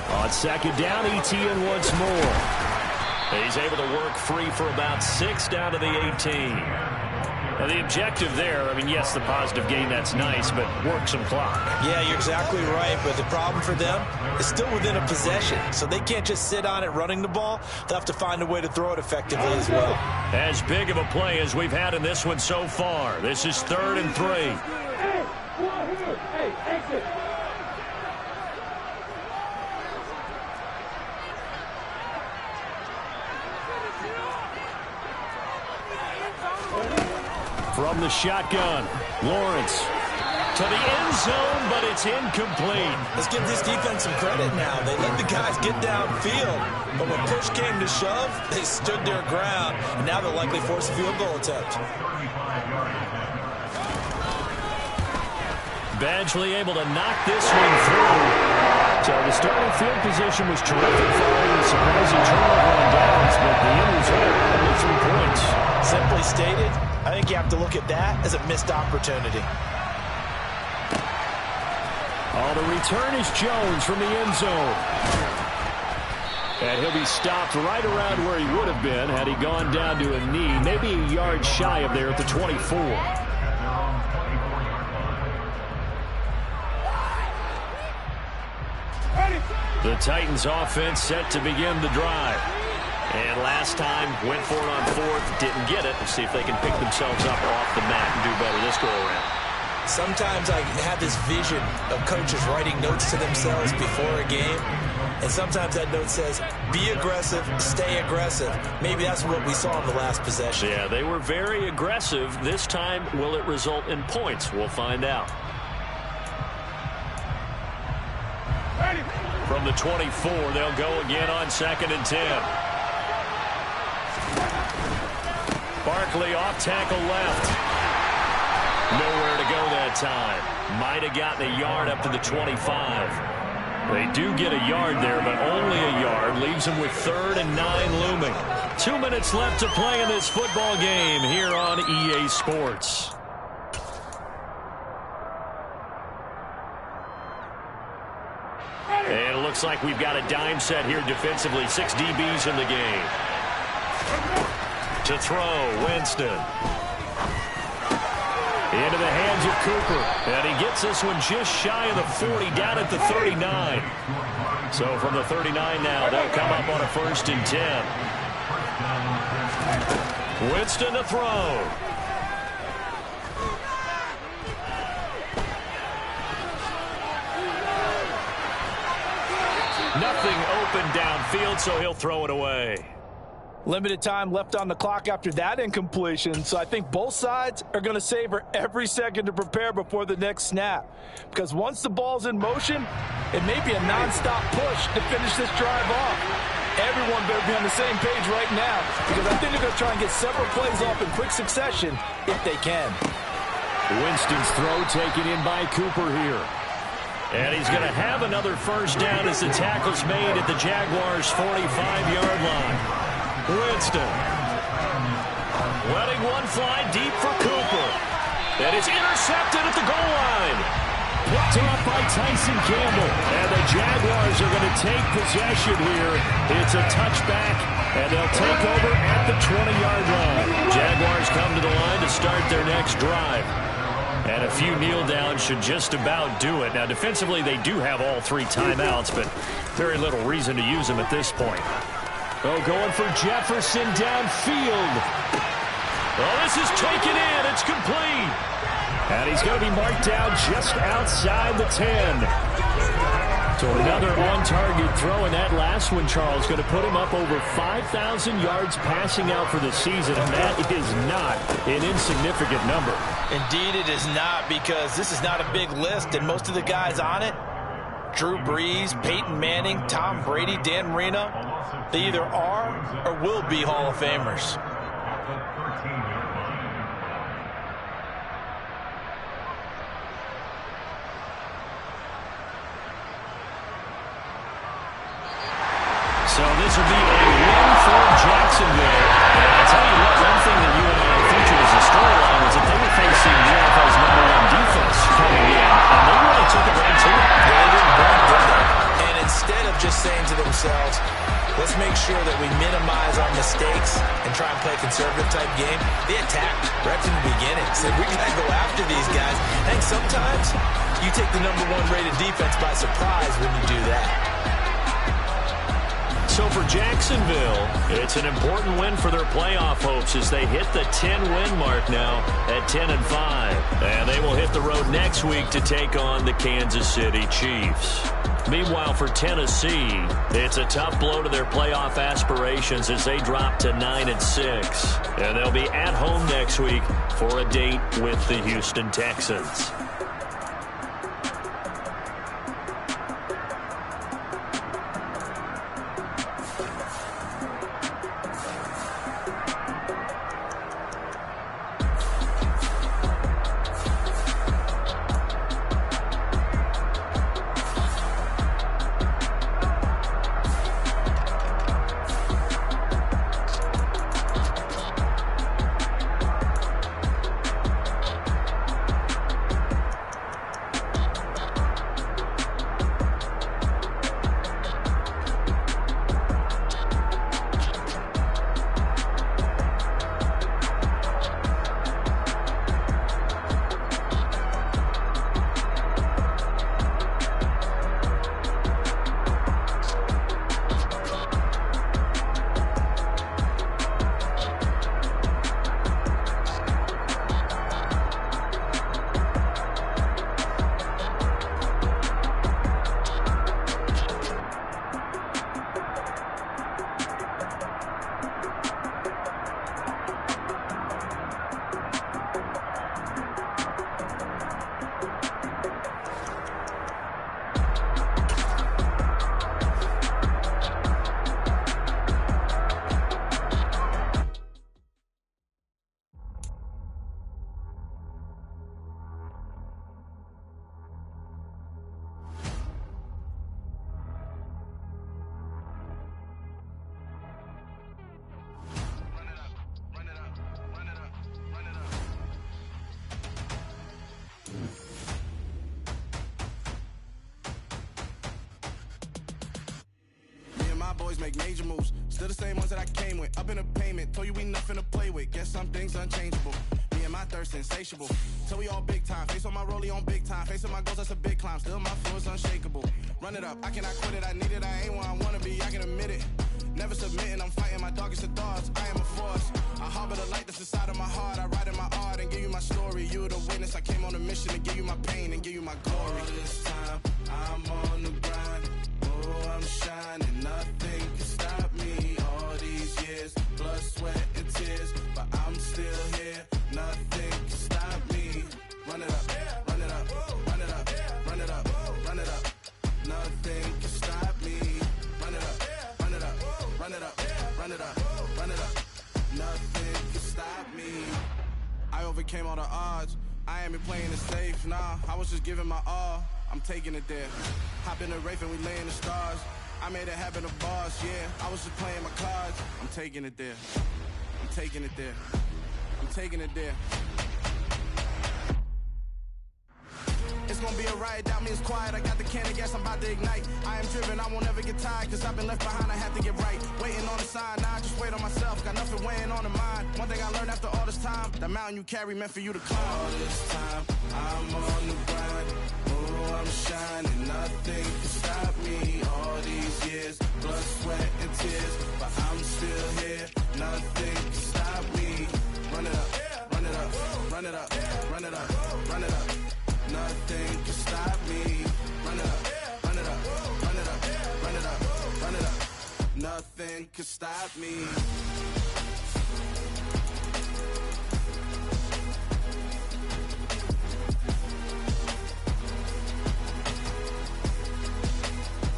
On second down, ETN once more. He's able to work free for about 6 down to the 18. Now, the objective there, I mean, yes, the positive gain, that's nice, but work some clock. Yeah, you're exactly right, but the problem for them is still within a possession, so they can't just sit on it running the ball. They'll have to find a way to throw it effectively as well. As big of a play as we've had in this one so far. This is 3rd and 3. Hey, exit. From the shotgun, Lawrence. To the end zone, but it's incomplete. Let's give this defense some credit now. They let the guys get downfield, but when push came to shove, they stood their ground, and now they'll likely force a field goal attempt. Badgley able to knock this one through. So the starting field position was terrific following the surprising turnover on downs, but the end result only 3 points. Simply stated, I think you have to look at that as a missed opportunity. Oh, the return is Jones from the end zone. And he'll be stopped right around where he would have been had he gone down to a knee, maybe a yard shy of there at the 24. The Titans offense set to begin the drive. And last time went for it on 4th, didn't get it. Let's see if they can pick themselves up off the mat and do better this go around. Sometimes I have this vision of coaches writing notes to themselves before a game, and sometimes that note says, be aggressive, stay aggressive. Maybe that's what we saw in the last possession. Yeah, they were very aggressive. This time, will it result in points? We'll find out. From the 24, they'll go again on 2nd and 10. Barkley off tackle left. Nowhere to go that time. Might have gotten a yard up to the 25. They do get a yard there, but only a yard. Leaves leaves him with 3rd and 9 looming. 2 minutes left to play in this football game here on EA Sports. And it looks like we've got a dime set here defensively. 6 DBs in the game. To throw, Winston. Into the hands of Cooper. And he gets this one just shy of the 40, down at the 39. So from the 39 now, they'll come up on a 1st and 10. Winston to throw. Nothing open downfield, so he'll throw it away. Limited time left on the clock after that incompletion, so I think both sides are going to savor every second to prepare before the next snap. Because once the ball's in motion, it may be a nonstop push to finish this drive off. Everyone better be on the same page right now, because I think they're going to try and get several plays off in quick succession if they can. Winston's throw taken in by Cooper here. And he's going to have another 1st down as the tackle's made at the Jaguars' 45-yard line. Winston letting one fly deep for Cooper. That is intercepted at the goal line. Picked off by Tyson Campbell. And the Jaguars are going to take possession here. It's a touchback, and they'll take over at the 20-yard line. Jaguars come to the line to start their next drive. And a few kneel downs should just about do it. Now, defensively, they do have all 3 timeouts, but very little reason to use them at this point. Oh, going for Jefferson downfield. Oh, this is taken in. It's complete. And he's going to be marked down just outside the 10. So another on-target throw, and that last one, Charles, going to put him up over 5,000 yards passing out for the season, and that is not an insignificant number. Indeed it is not, because this is not a big list, and most of the guys on it, Drew Brees, Peyton Manning, Tom Brady, Dan Marino, they either are or will be Hall of Famers. So this will be a win for Jacksonville. And I'll tell you what, one thing that you and I featured as a storyline was that they were facing the NFL's #1 defense coming in, and they really took it right to it. And instead of just saying to themselves, let's make sure that we minimize our mistakes and try and play a conservative type game, they attacked right from the beginning. Said, we got to go after these guys. I think sometimes you take the #1 rated defense by surprise when you do that. So for Jacksonville, it's an important win for their playoff hopes as they hit the 10-win mark now at 10-5. And they will hit the road next week to take on the Kansas City Chiefs. Meanwhile, for Tennessee, it's a tough blow to their playoff aspirations as they drop to 9-6. And they'll be at home next week for a date with the Houston Texans. always make major moves. Still the same ones that I came with. Up in the payment, told you we nothing to play with. Guess some things unchangeable. Me and my thirst insatiable. Till we all big time. Face on my rollie on big time. Facing my goals, that's a big climb. Still my flow is unshakable. Run it up, I cannot quit it. I need it, I ain't where I wanna be, I can admit it. Never submitting, I'm fighting my darkest of thoughts. I am a force. I harbor the light that's inside of my heart. I write in my art and give you my story. You the witness, I came on a mission to give you my pain and give you my glory. All this time, I'm on the grind. Oh, I'm shining, nothing can stop me. All these years, blood, sweat, and tears, but I'm still here. Nothing can stop me. Run it up, run it up, run it up, run it up, run it up. Nothing can stop me. Run it up, run it up, run it up, run it up, run it up. Nothing can stop me. I overcame all the odds. I ain't been playing it safe, nah. I was just giving my all. I'm taking it there. Hop in the Wraith and we lay in the stars. I made it happen to boss, yeah. I was just playing my cards. I'm taking it there. I'm taking it there. I'm taking it there. It's gonna be a riot, doubt me it's quiet. I got the can of gas, I'm about to ignite. I am driven, I won't ever get tired, cause I've been left behind, I have to get right. Waiting on the sign, now I just wait on myself. Got nothing weighing on the mind. One thing I learned after all this time, the mountain you carry meant for you to climb. All this time, I'm on the grind. Oh, I'm shining, nothing can stop me. All these years, blood, sweat, and tears, but I'm still here. Nothing can stop me. Run it up, run it up, run it up, run it up, run it up. Nothing can stop me. Run it up, run it up, run it up, run it up, run it up. Nothing can stop me.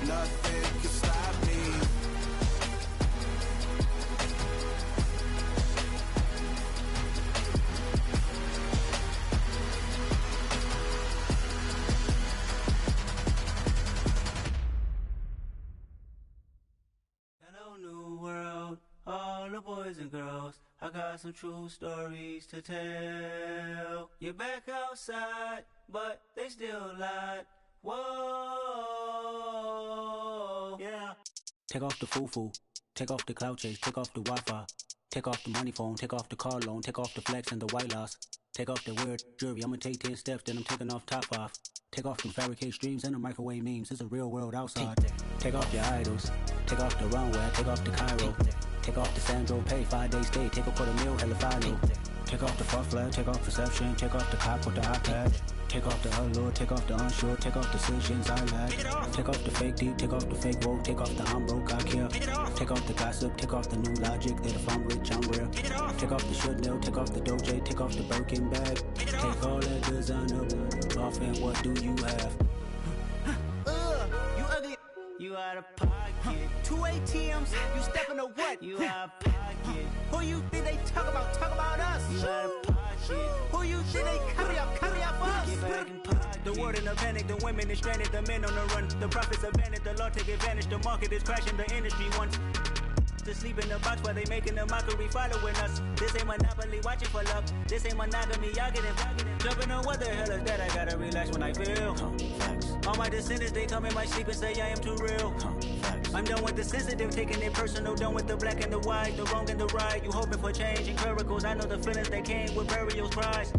Nothing can stop me. Hello, new world, all the boys and girls. I got some true stories to tell. You're back outside, but they still lied. Whoa, yeah. Take off the foo-foo, take off the cloud chase, take off the Wi-Fi, take off the money phone, take off the car loan, take off the flex and the white loss, take off the weird jewelry. I'ma take 10 steps, then I'm taking off top 5. Take off them fabricate streams and the microwave memes. It's a real world outside. Take off your idols, take off the runway, take off the Cairo, take off the Sandro Pay, 5-day stay, take a $250,000 hella final. Take off the fuck flag, take off perception, take off the cop with the iPad. Take off the allure, take off the unsure, take off decisions I lack. Take off the fake deep, take off the fake woke, take off the I'm broke, I care. Take off the gossip, take off the new logic that if I'm rich, I'm real. Take off the should know, take off the Doja, take off the Birkin bag. Take all that designer off and what do you have? You ugly. You out of pocket. 2 ATMs, you stepping to what? You out of pocket. Who you think they talk about? Talk about us. You out of pocket. Who you think they carry up us? Get back in pocket. The world in a panic, the women is stranded, the men on the run. The profits abandoned, the law take advantage, the market is crashing, the industry wants to sleep in the box while they making a mockery following us. This ain't Monopoly, watching for love. This ain't monogamy, y'all get it. Jumping on what the hell is that? I gotta relax when I feel. All my descendants, they come in my sleep and say I am too real. I'm done with the sensitive, taking it personal. Done with the black and the white, the wrong and the right. You hoping for change and miracles. I know the feelings that came with burial cries.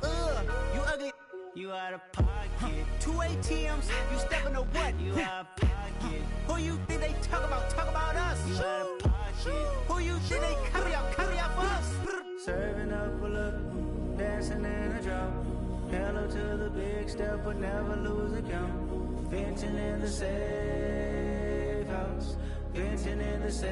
You ugly. You out of pocket. 2 ATMs, you stepping to what? You out of pocket. Who you think they talk about? Talk about us. You out of pocket. Who you think they carry up for us? Serving up a look, dancing in a drought. Hello to the big step, but never lose a count. Venting in the safe house. Venting in the safe.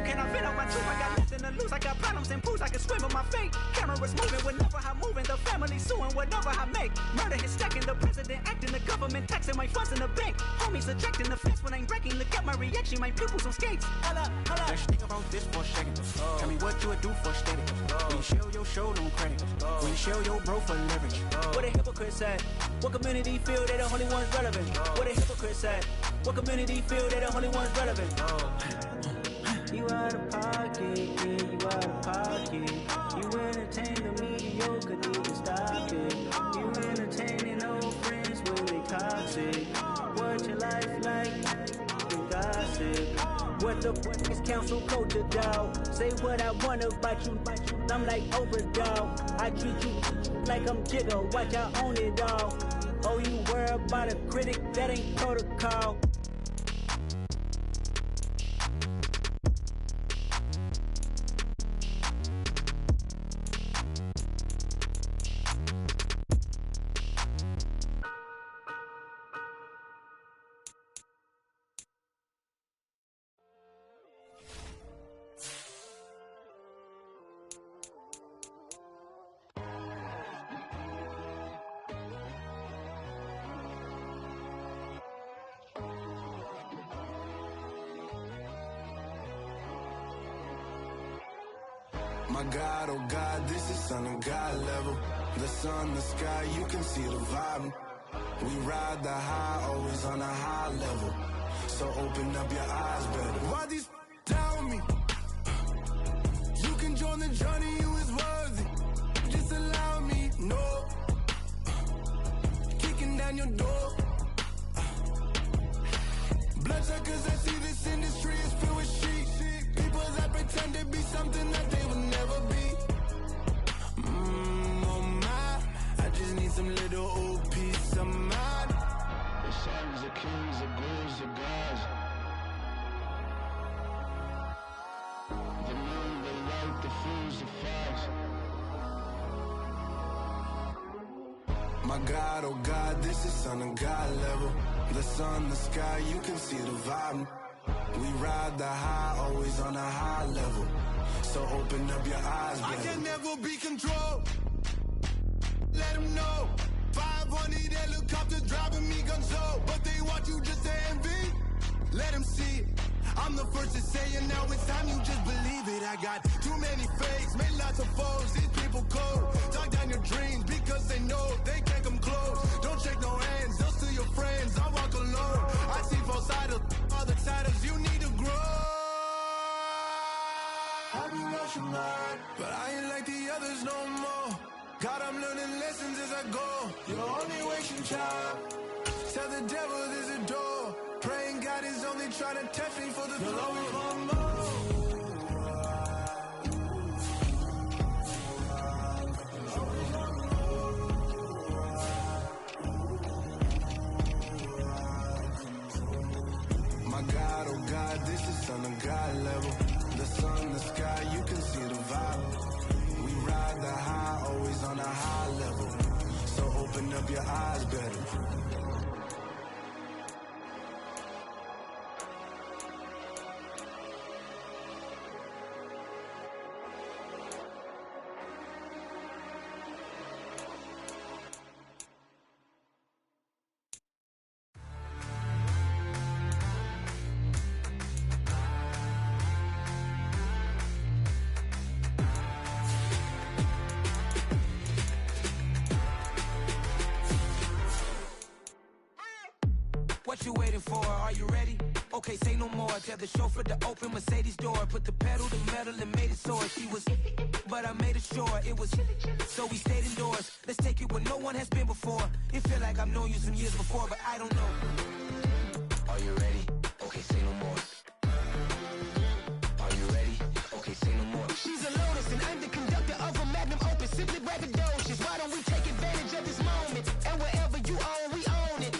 Can I fit on my truth? I got nothing to lose. I got problems and pools. I can swim with my fate. Cameras moving whenever I'm moving. The family suing whatever I make. Murder is stacking. The president acting. The government taxing my funds in the bank. Homies ejecting the fence when I'm breaking. Look at my reaction. My pupils on skates. Holla, holla. Let's think about this for a second. Tell me what you would do for status. When you show your show, no credit. When you show your bro for leverage. What a hypocrite said. What community feel they the only ones relevant? What a hypocrite said. What community feel they the only ones relevant? You out of pocket, yeah, you out of pocket. You entertain the mediocre, need to stop it. You entertaining old friends when they toxic. What your life like? You got What the fuck is council culture, dog? Say what I want about you, I'm like overdog. I treat you like I'm Jigga, watch I own it all. Oh, you worry about a critic, that ain't protocol. My God, oh God, this is Son of God level. The sun, the sky, you can see the vibe. We ride the high, always on a high level. So open up your eyes better. Why these down me? You can join the journey, you is worthy. Just allow me, no. Kicking down your door. Bloodshot cause I see this industry is filled with sheep. People that pretend to be something that they will never be. Oh my, I just need some little old peace of mind. The sons, the kings, the bulls, the gods. The moon, the light, the fools, the fogs. My God, oh God, this is Son of God level. The sun, the sky, you can see the vibe. We ride the high, always on a high level. So open up your eyes, baby. I can never be controlled. Let them know. 500 helicopters driving me gonzo. But they want you just to envy. Let them see it. I'm the first to say it, now it's time you just believe it. I got too many fakes, made lots of foes. These people cold. Talk down your dreams because they know they can't come close. Don't shake no hands, they'll steal your friends. I walk alone. I see false idols, other titles. You need to grow. I be rushing mine, but I ain't like the others no more. God, I'm learning lessons as I go. You're only wasting time. Tell the devil there's a door. Praying God is only trying to test me for the glory of more. My God, oh God, this is Son of God level. The sun, the sky, you can see the vibe. We ride the high, always on a high level. So open up your eyes better. What you waiting for? Are you ready? Okay, say no more. Tell the chauffeur to open Mercedes door. Put the pedal to metal and made it soar. She was, but I made it sure it was. So we stayed indoors. Let's take it where no one has been before. It feel like I've known you some years before, but I don't know. Are you ready? Okay, say no more. Are you ready? Okay, say no more. She's a Lotus and I'm the conductor of a Magnum Opus. Simply braggadocious. Why don't we take advantage of this moment? And wherever you own, we own it.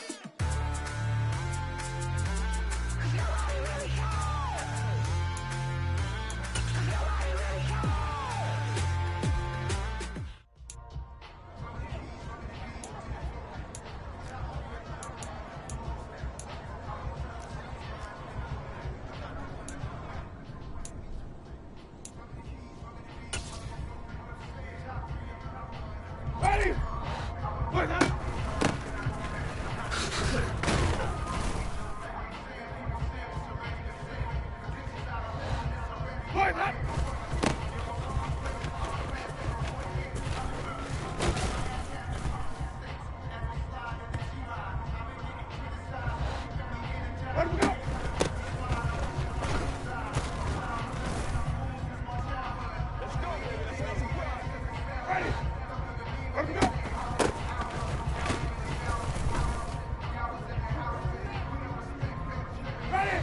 Ready? Wait, that. Wait, that. Let him go. Let's go, baby. Let's go. Ready? Let him go. Ready?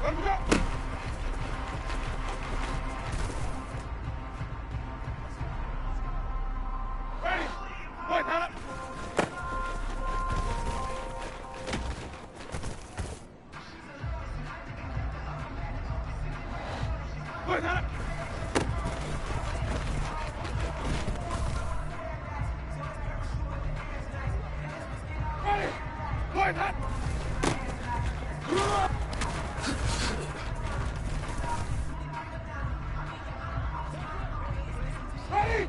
Let him go. Ready. Wait, hold up. Wait, hold up. Ready. Wait, hold up. Ready!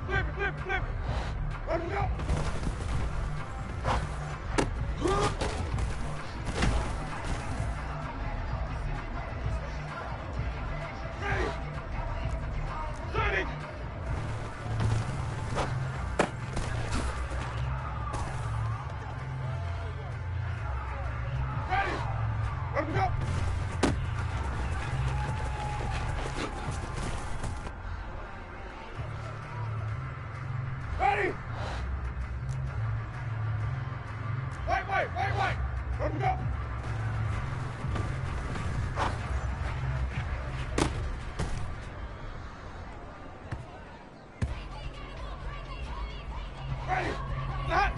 Flip it, flip it, flip it. Let him go. Ready! Set it! Ready! Let him go. Ready! Wait! Let him go! Ready! Set!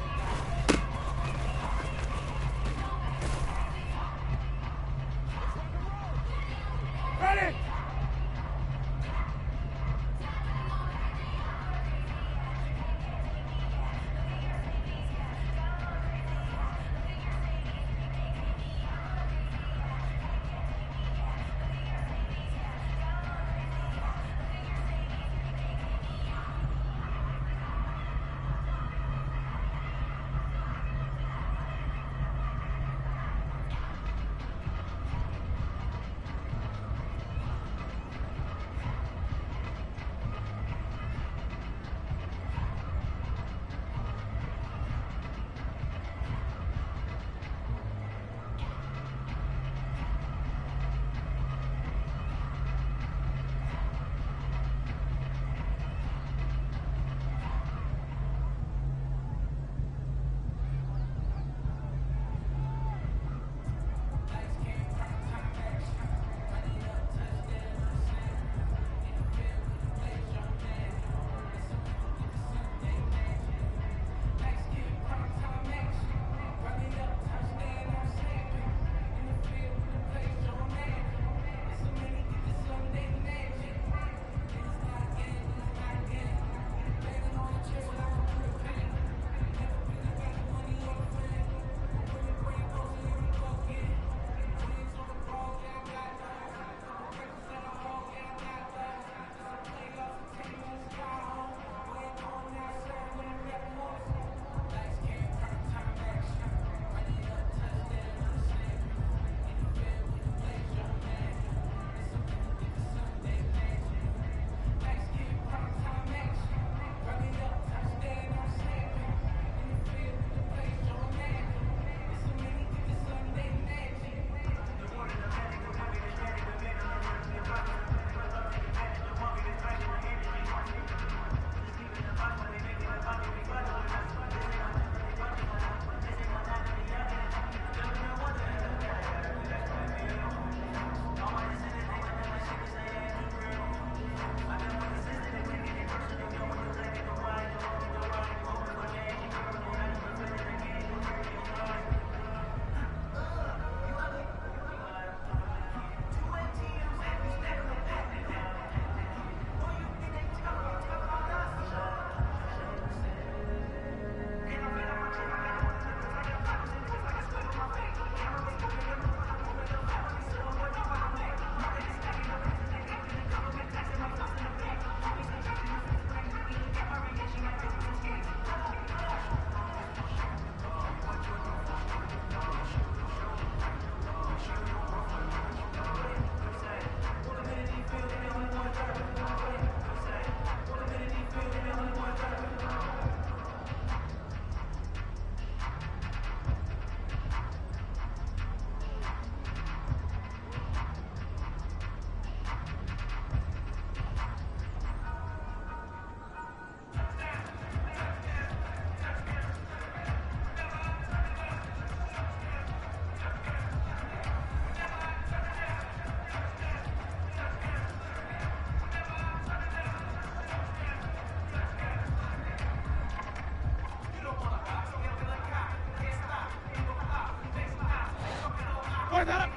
Boy, that up.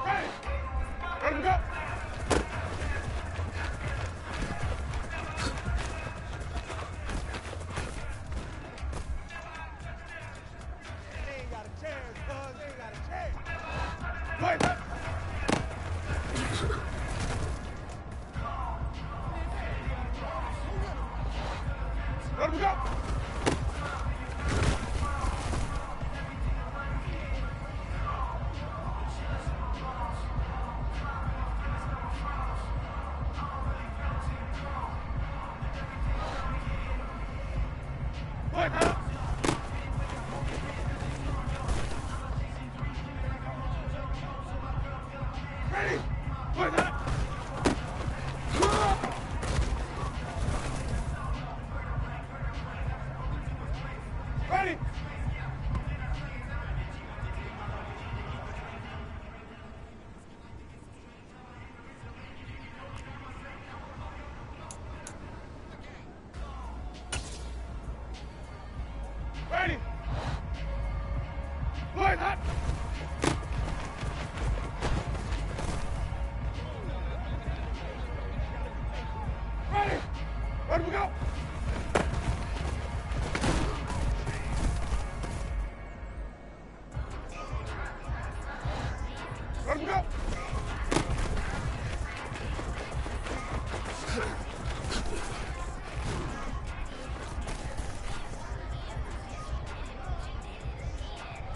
Ready. Let him go. They ain't got a chance, cuz. They ain't got a chance. Boy, that. Let him go. Boy, that up. Ready. Boy, that up. Ready. Ready. Boy, that. Ready. Let him go. Let him go.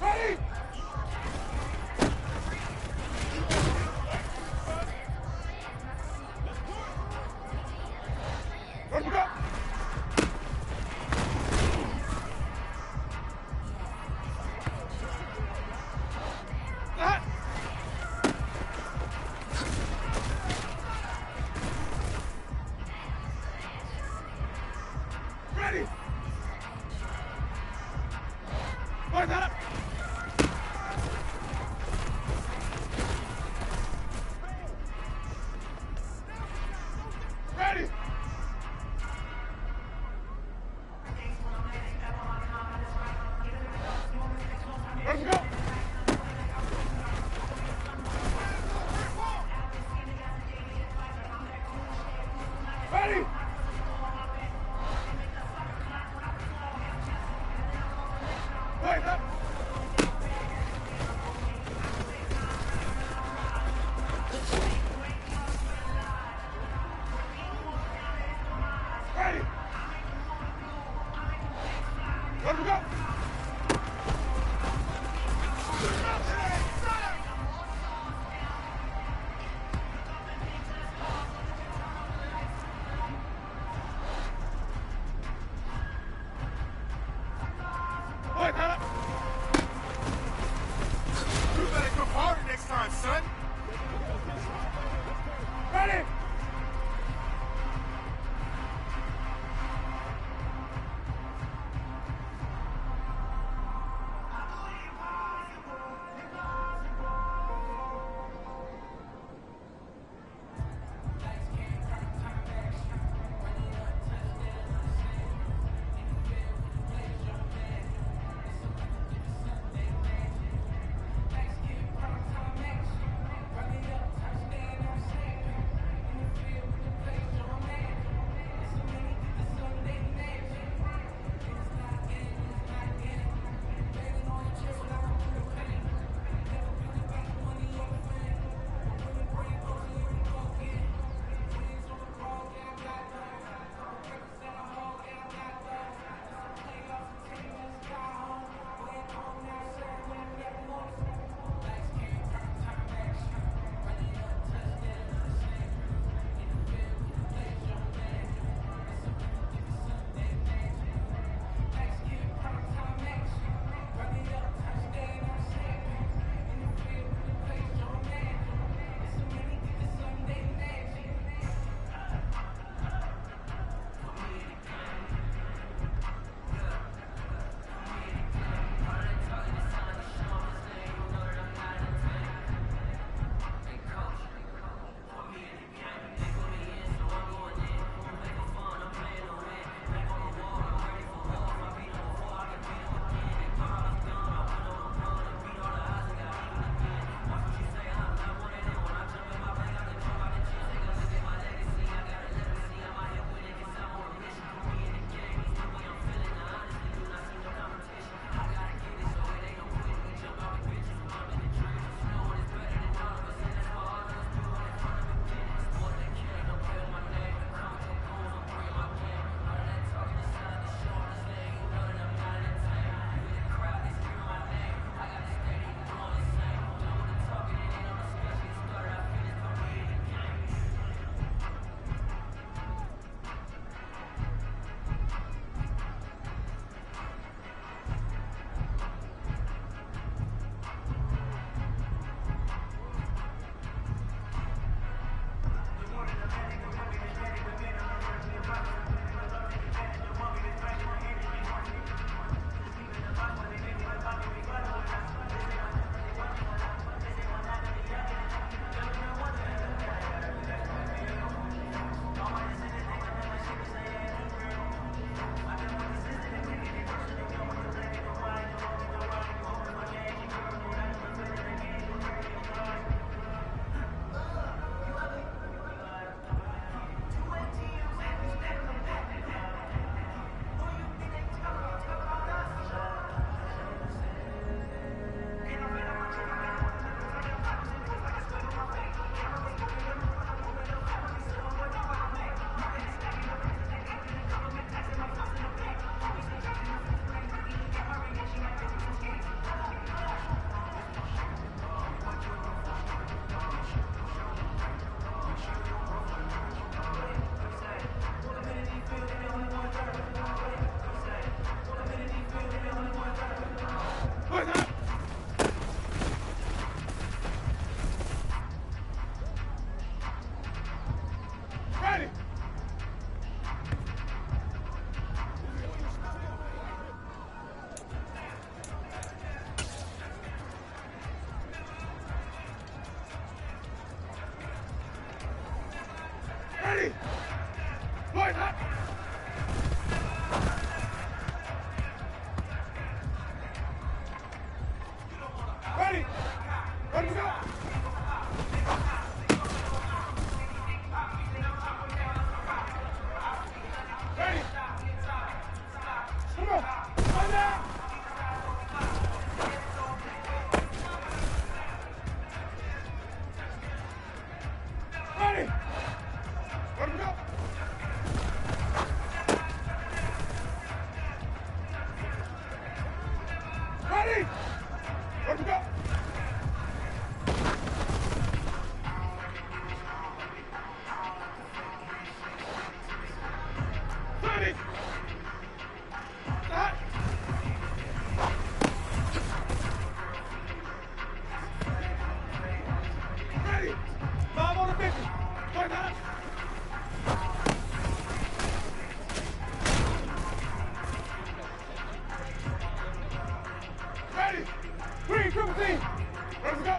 Ready. Let him go. Right, hot. Ready. Ready to go. Ready. Come on. Right now. Ready. Ready to go. Ready. Ready to go. Ready. Hot. Ready. 5 on the 50. Right, hot. Ready. Green, triple team. Ready to go.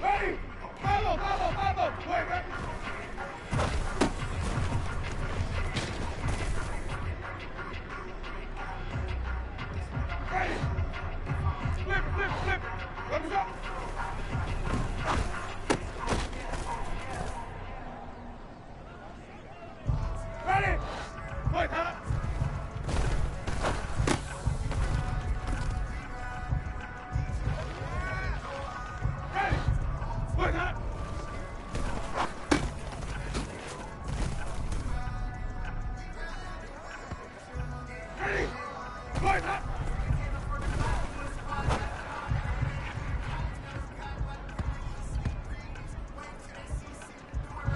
Ready. 5-0, 5-0, 5-0. Wait, ready. Ready. Flip it, flip it, flip it. Ready to go. Ready. Wait, hot. Ready. Wait, hot. Ready. Wait, hot.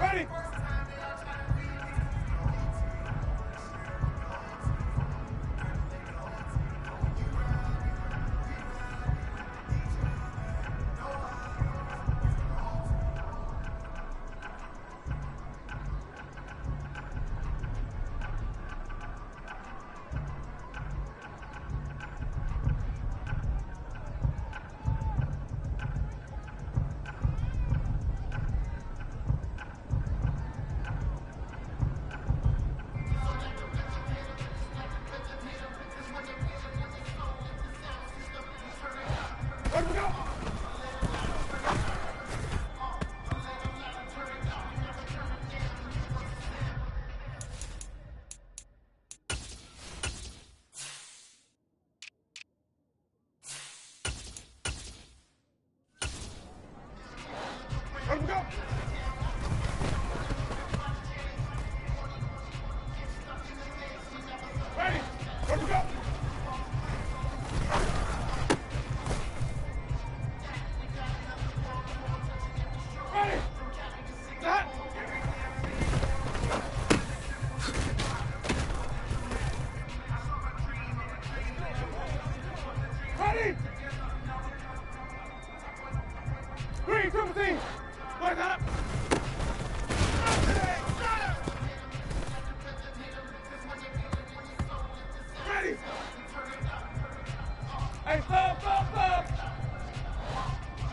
Ready. Ready to go. Ready to go. Ready. Ready to go. Ready. Hot. Ready. Green, triple team. Wait, hot. Ready. Hey, stop, stop, stop.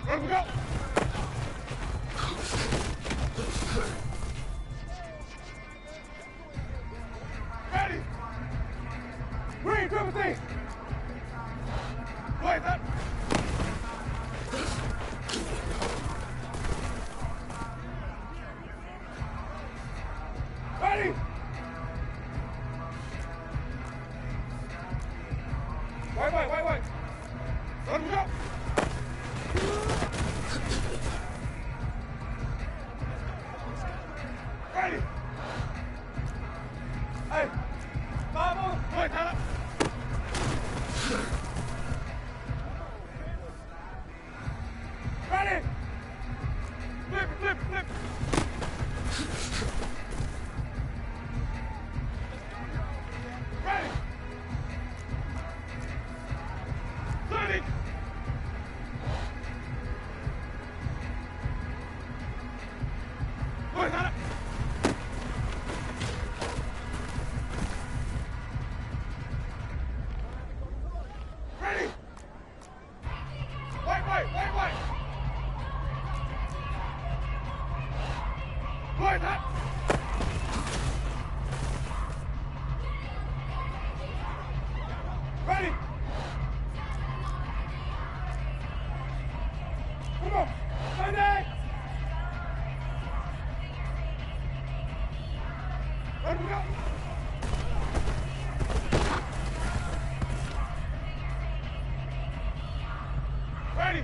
Ready to go. Ready. Green, triple team. Wait, hot. Ready. Wait. Ready to go. Wait, wait, wait. Wait, that. Ready. Come on. Ready. Let him go. Ready.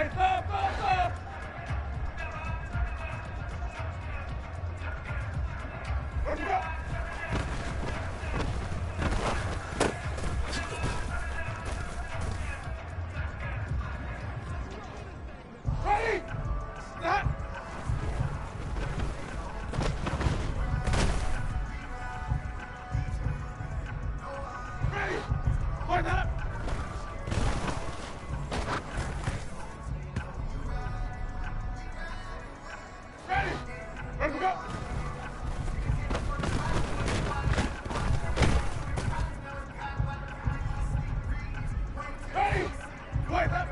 Ready, stop, stop, stop. Let's go. Ready, stop. Ready, point up. Ready, let's go. Ready, point up.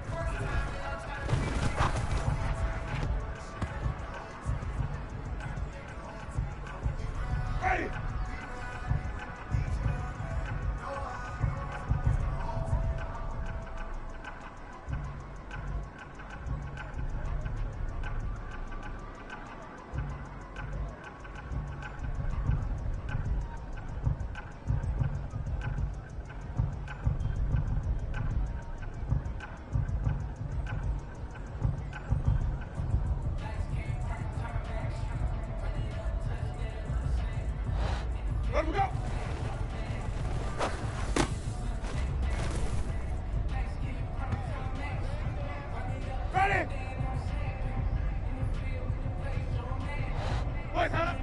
Ready. Let him go. Ready. Boys, huh?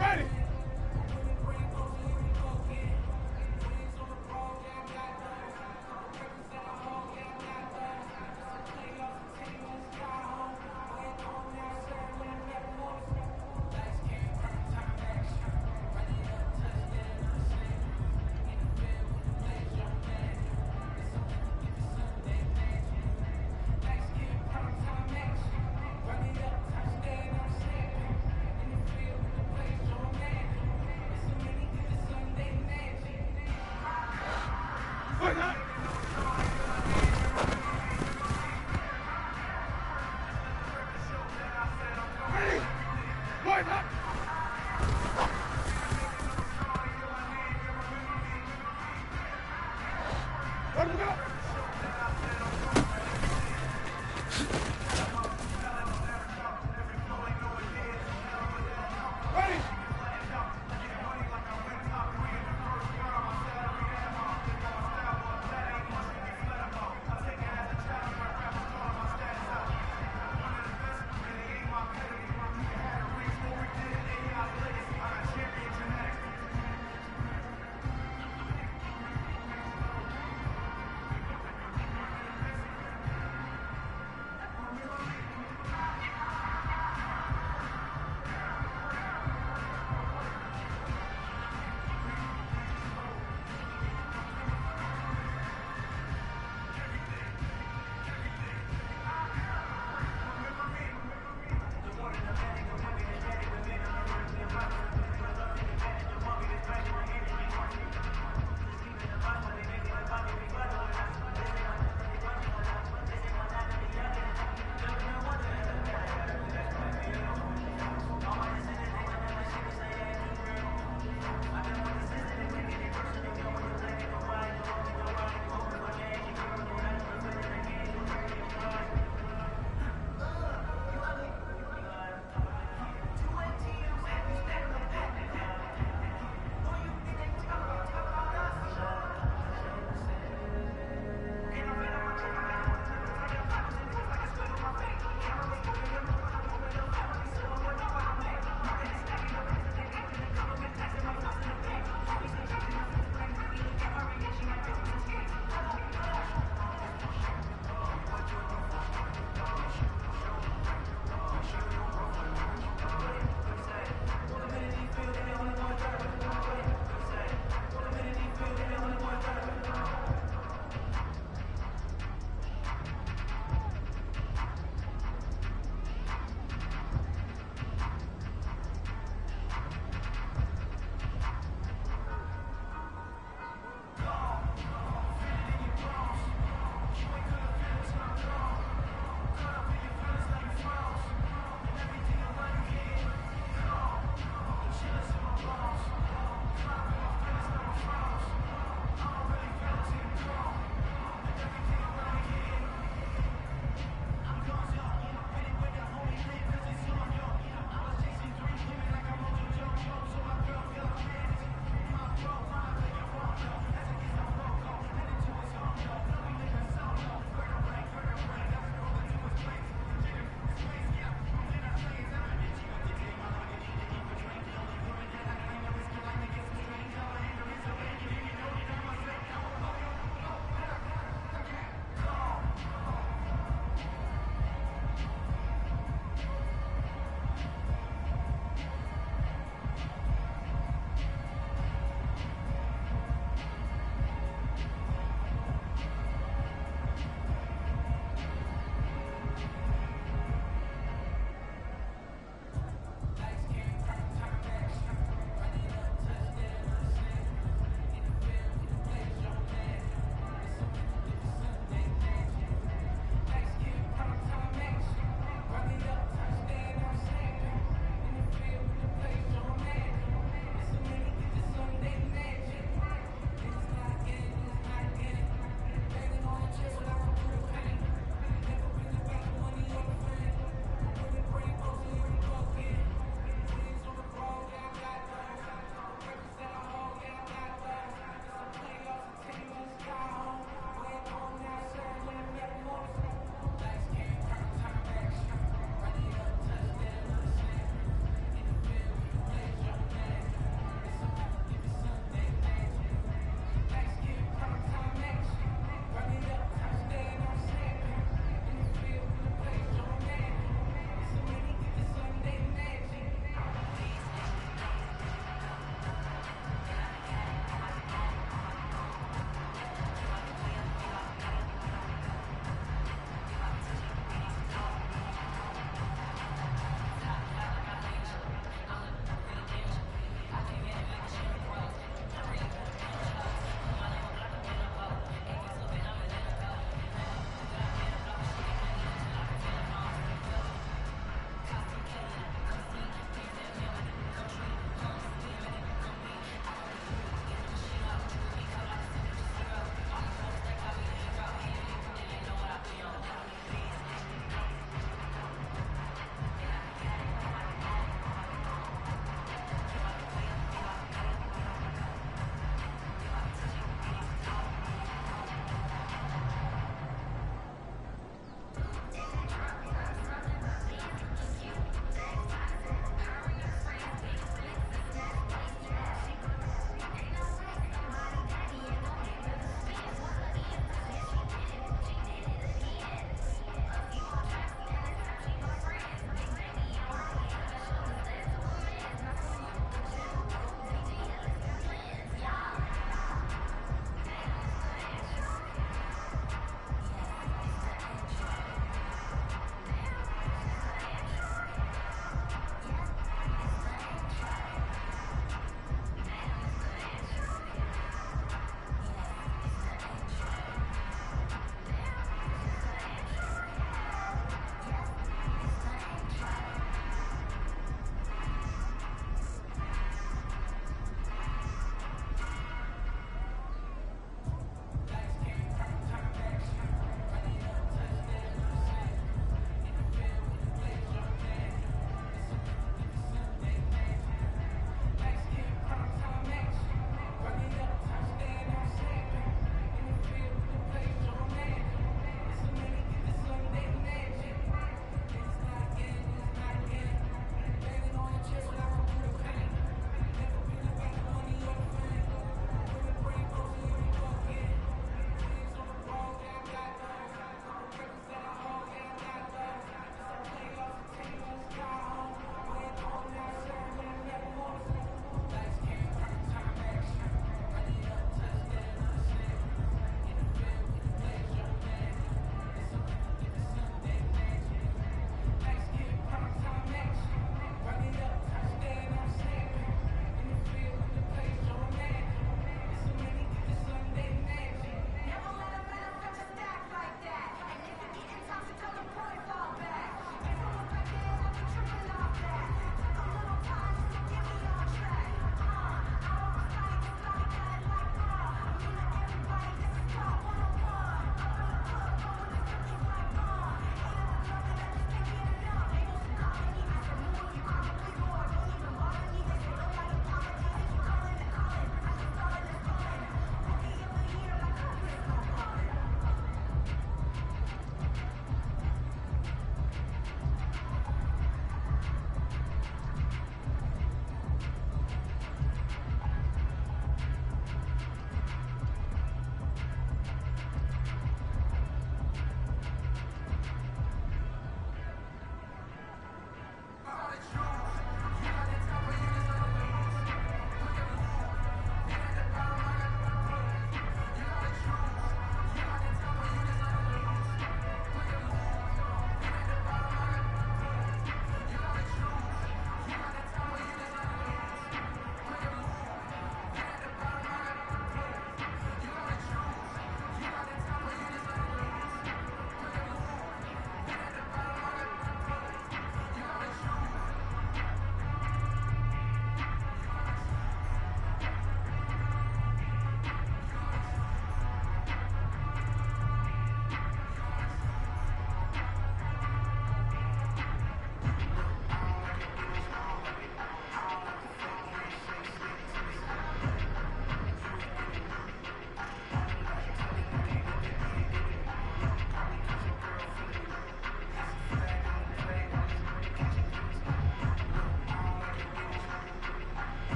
Ready. Boys, huh? Ready. Boys, huh? Let him go. Ready.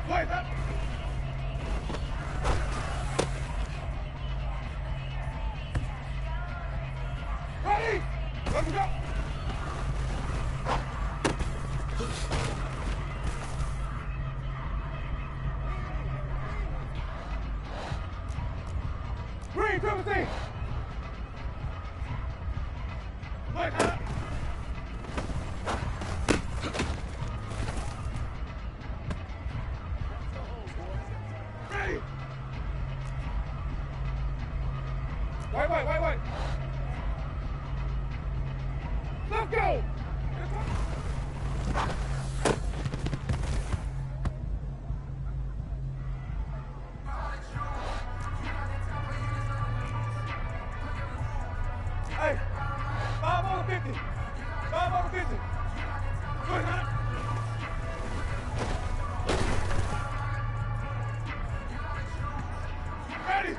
Wait up. Ready? Let's go. Green, 17. Wait up. Ready. Wait. Let's go. Hey, 5 over 50. 5 over 50. Good, huh? Ready?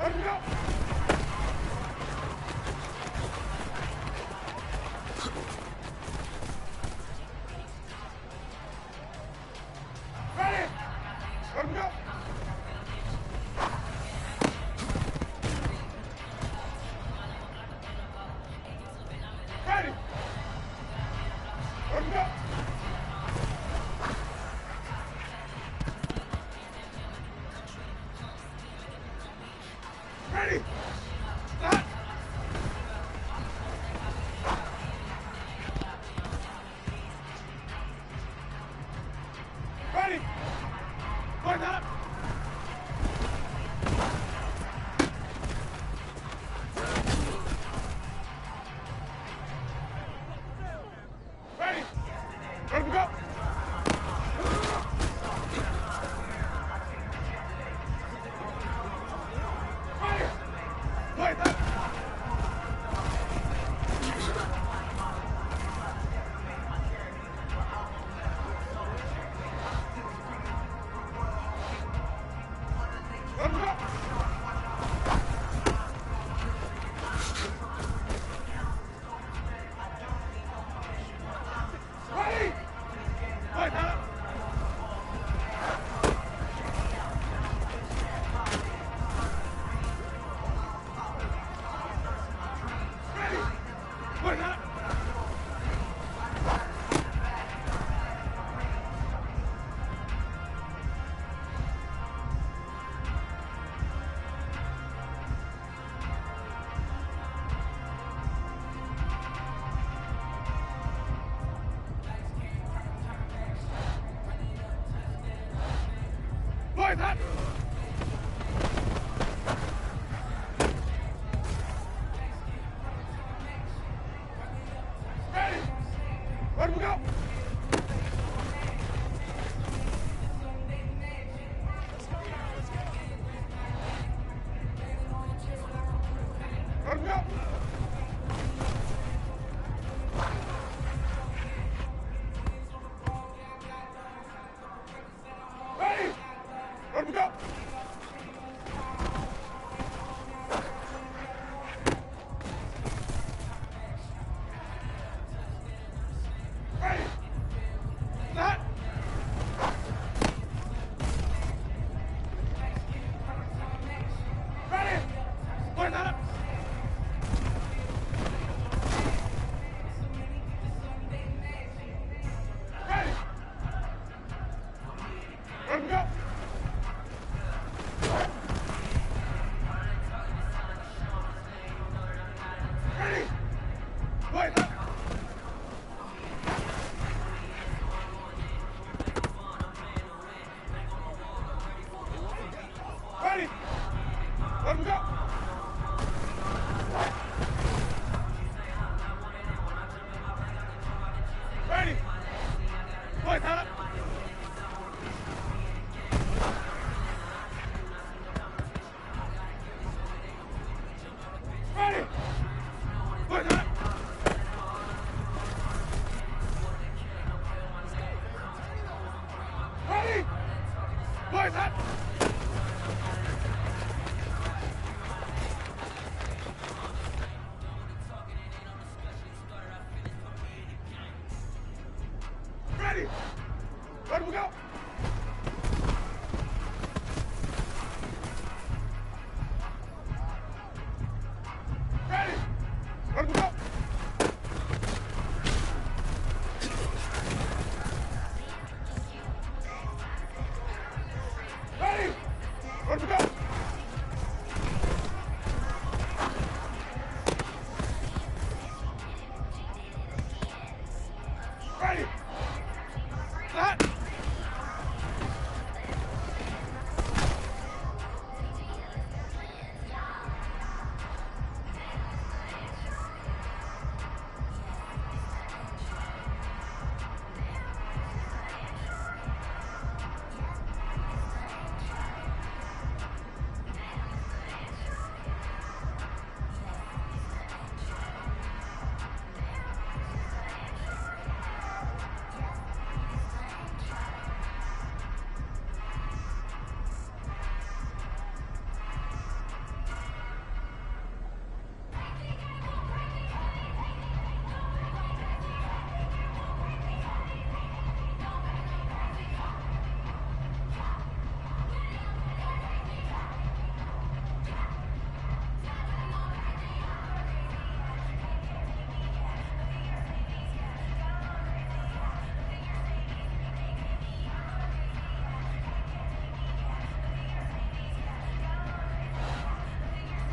Let him go. Ready. Let him go. Ready. Let him go. Ready. Start. Ready. Point up. Ready. Let him go. Ready. Point up. Let him go. Ready. Point up. Ready. Point up. Point up. Ready. Let him go. Let him go. Ready. Let him go.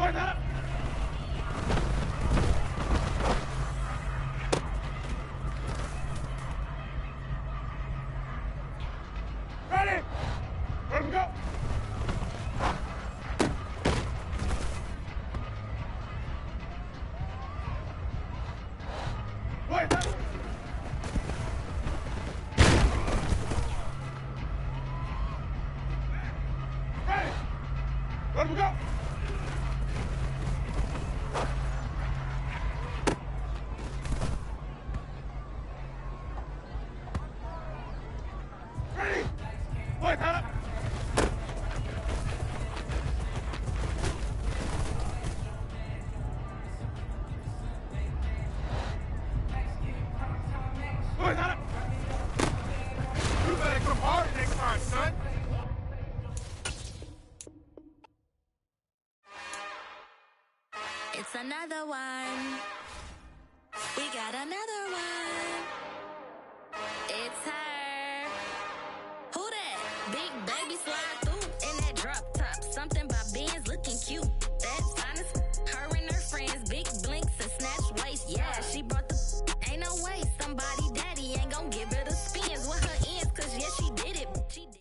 Wait up! Ready? Let 'em go! Wait up! Ready? Let 'em go! Ready? Wait up! Wait up! You better come hard next time, son! It's another one. We got another one. It's her. Who that? Big baby slide through in that drop top. Something by Benz looking cute. That's honest. Her and her friends, big blinks and snatch waist. Yeah, she brought the. Ain't no way somebody daddy ain't gon' give her the spins with her ends. Cause yeah, she did it. She did.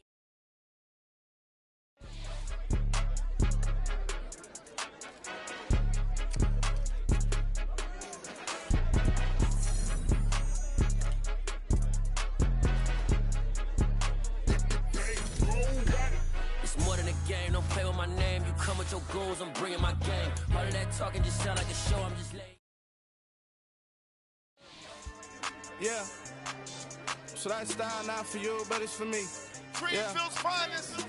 It's more than a game, don't play with my name. You come with your goals, I'm bringing my game. All of that talking just sound like a show, I'm just late. Yeah. So that style not for you, but it's for me. Greenfield's finest.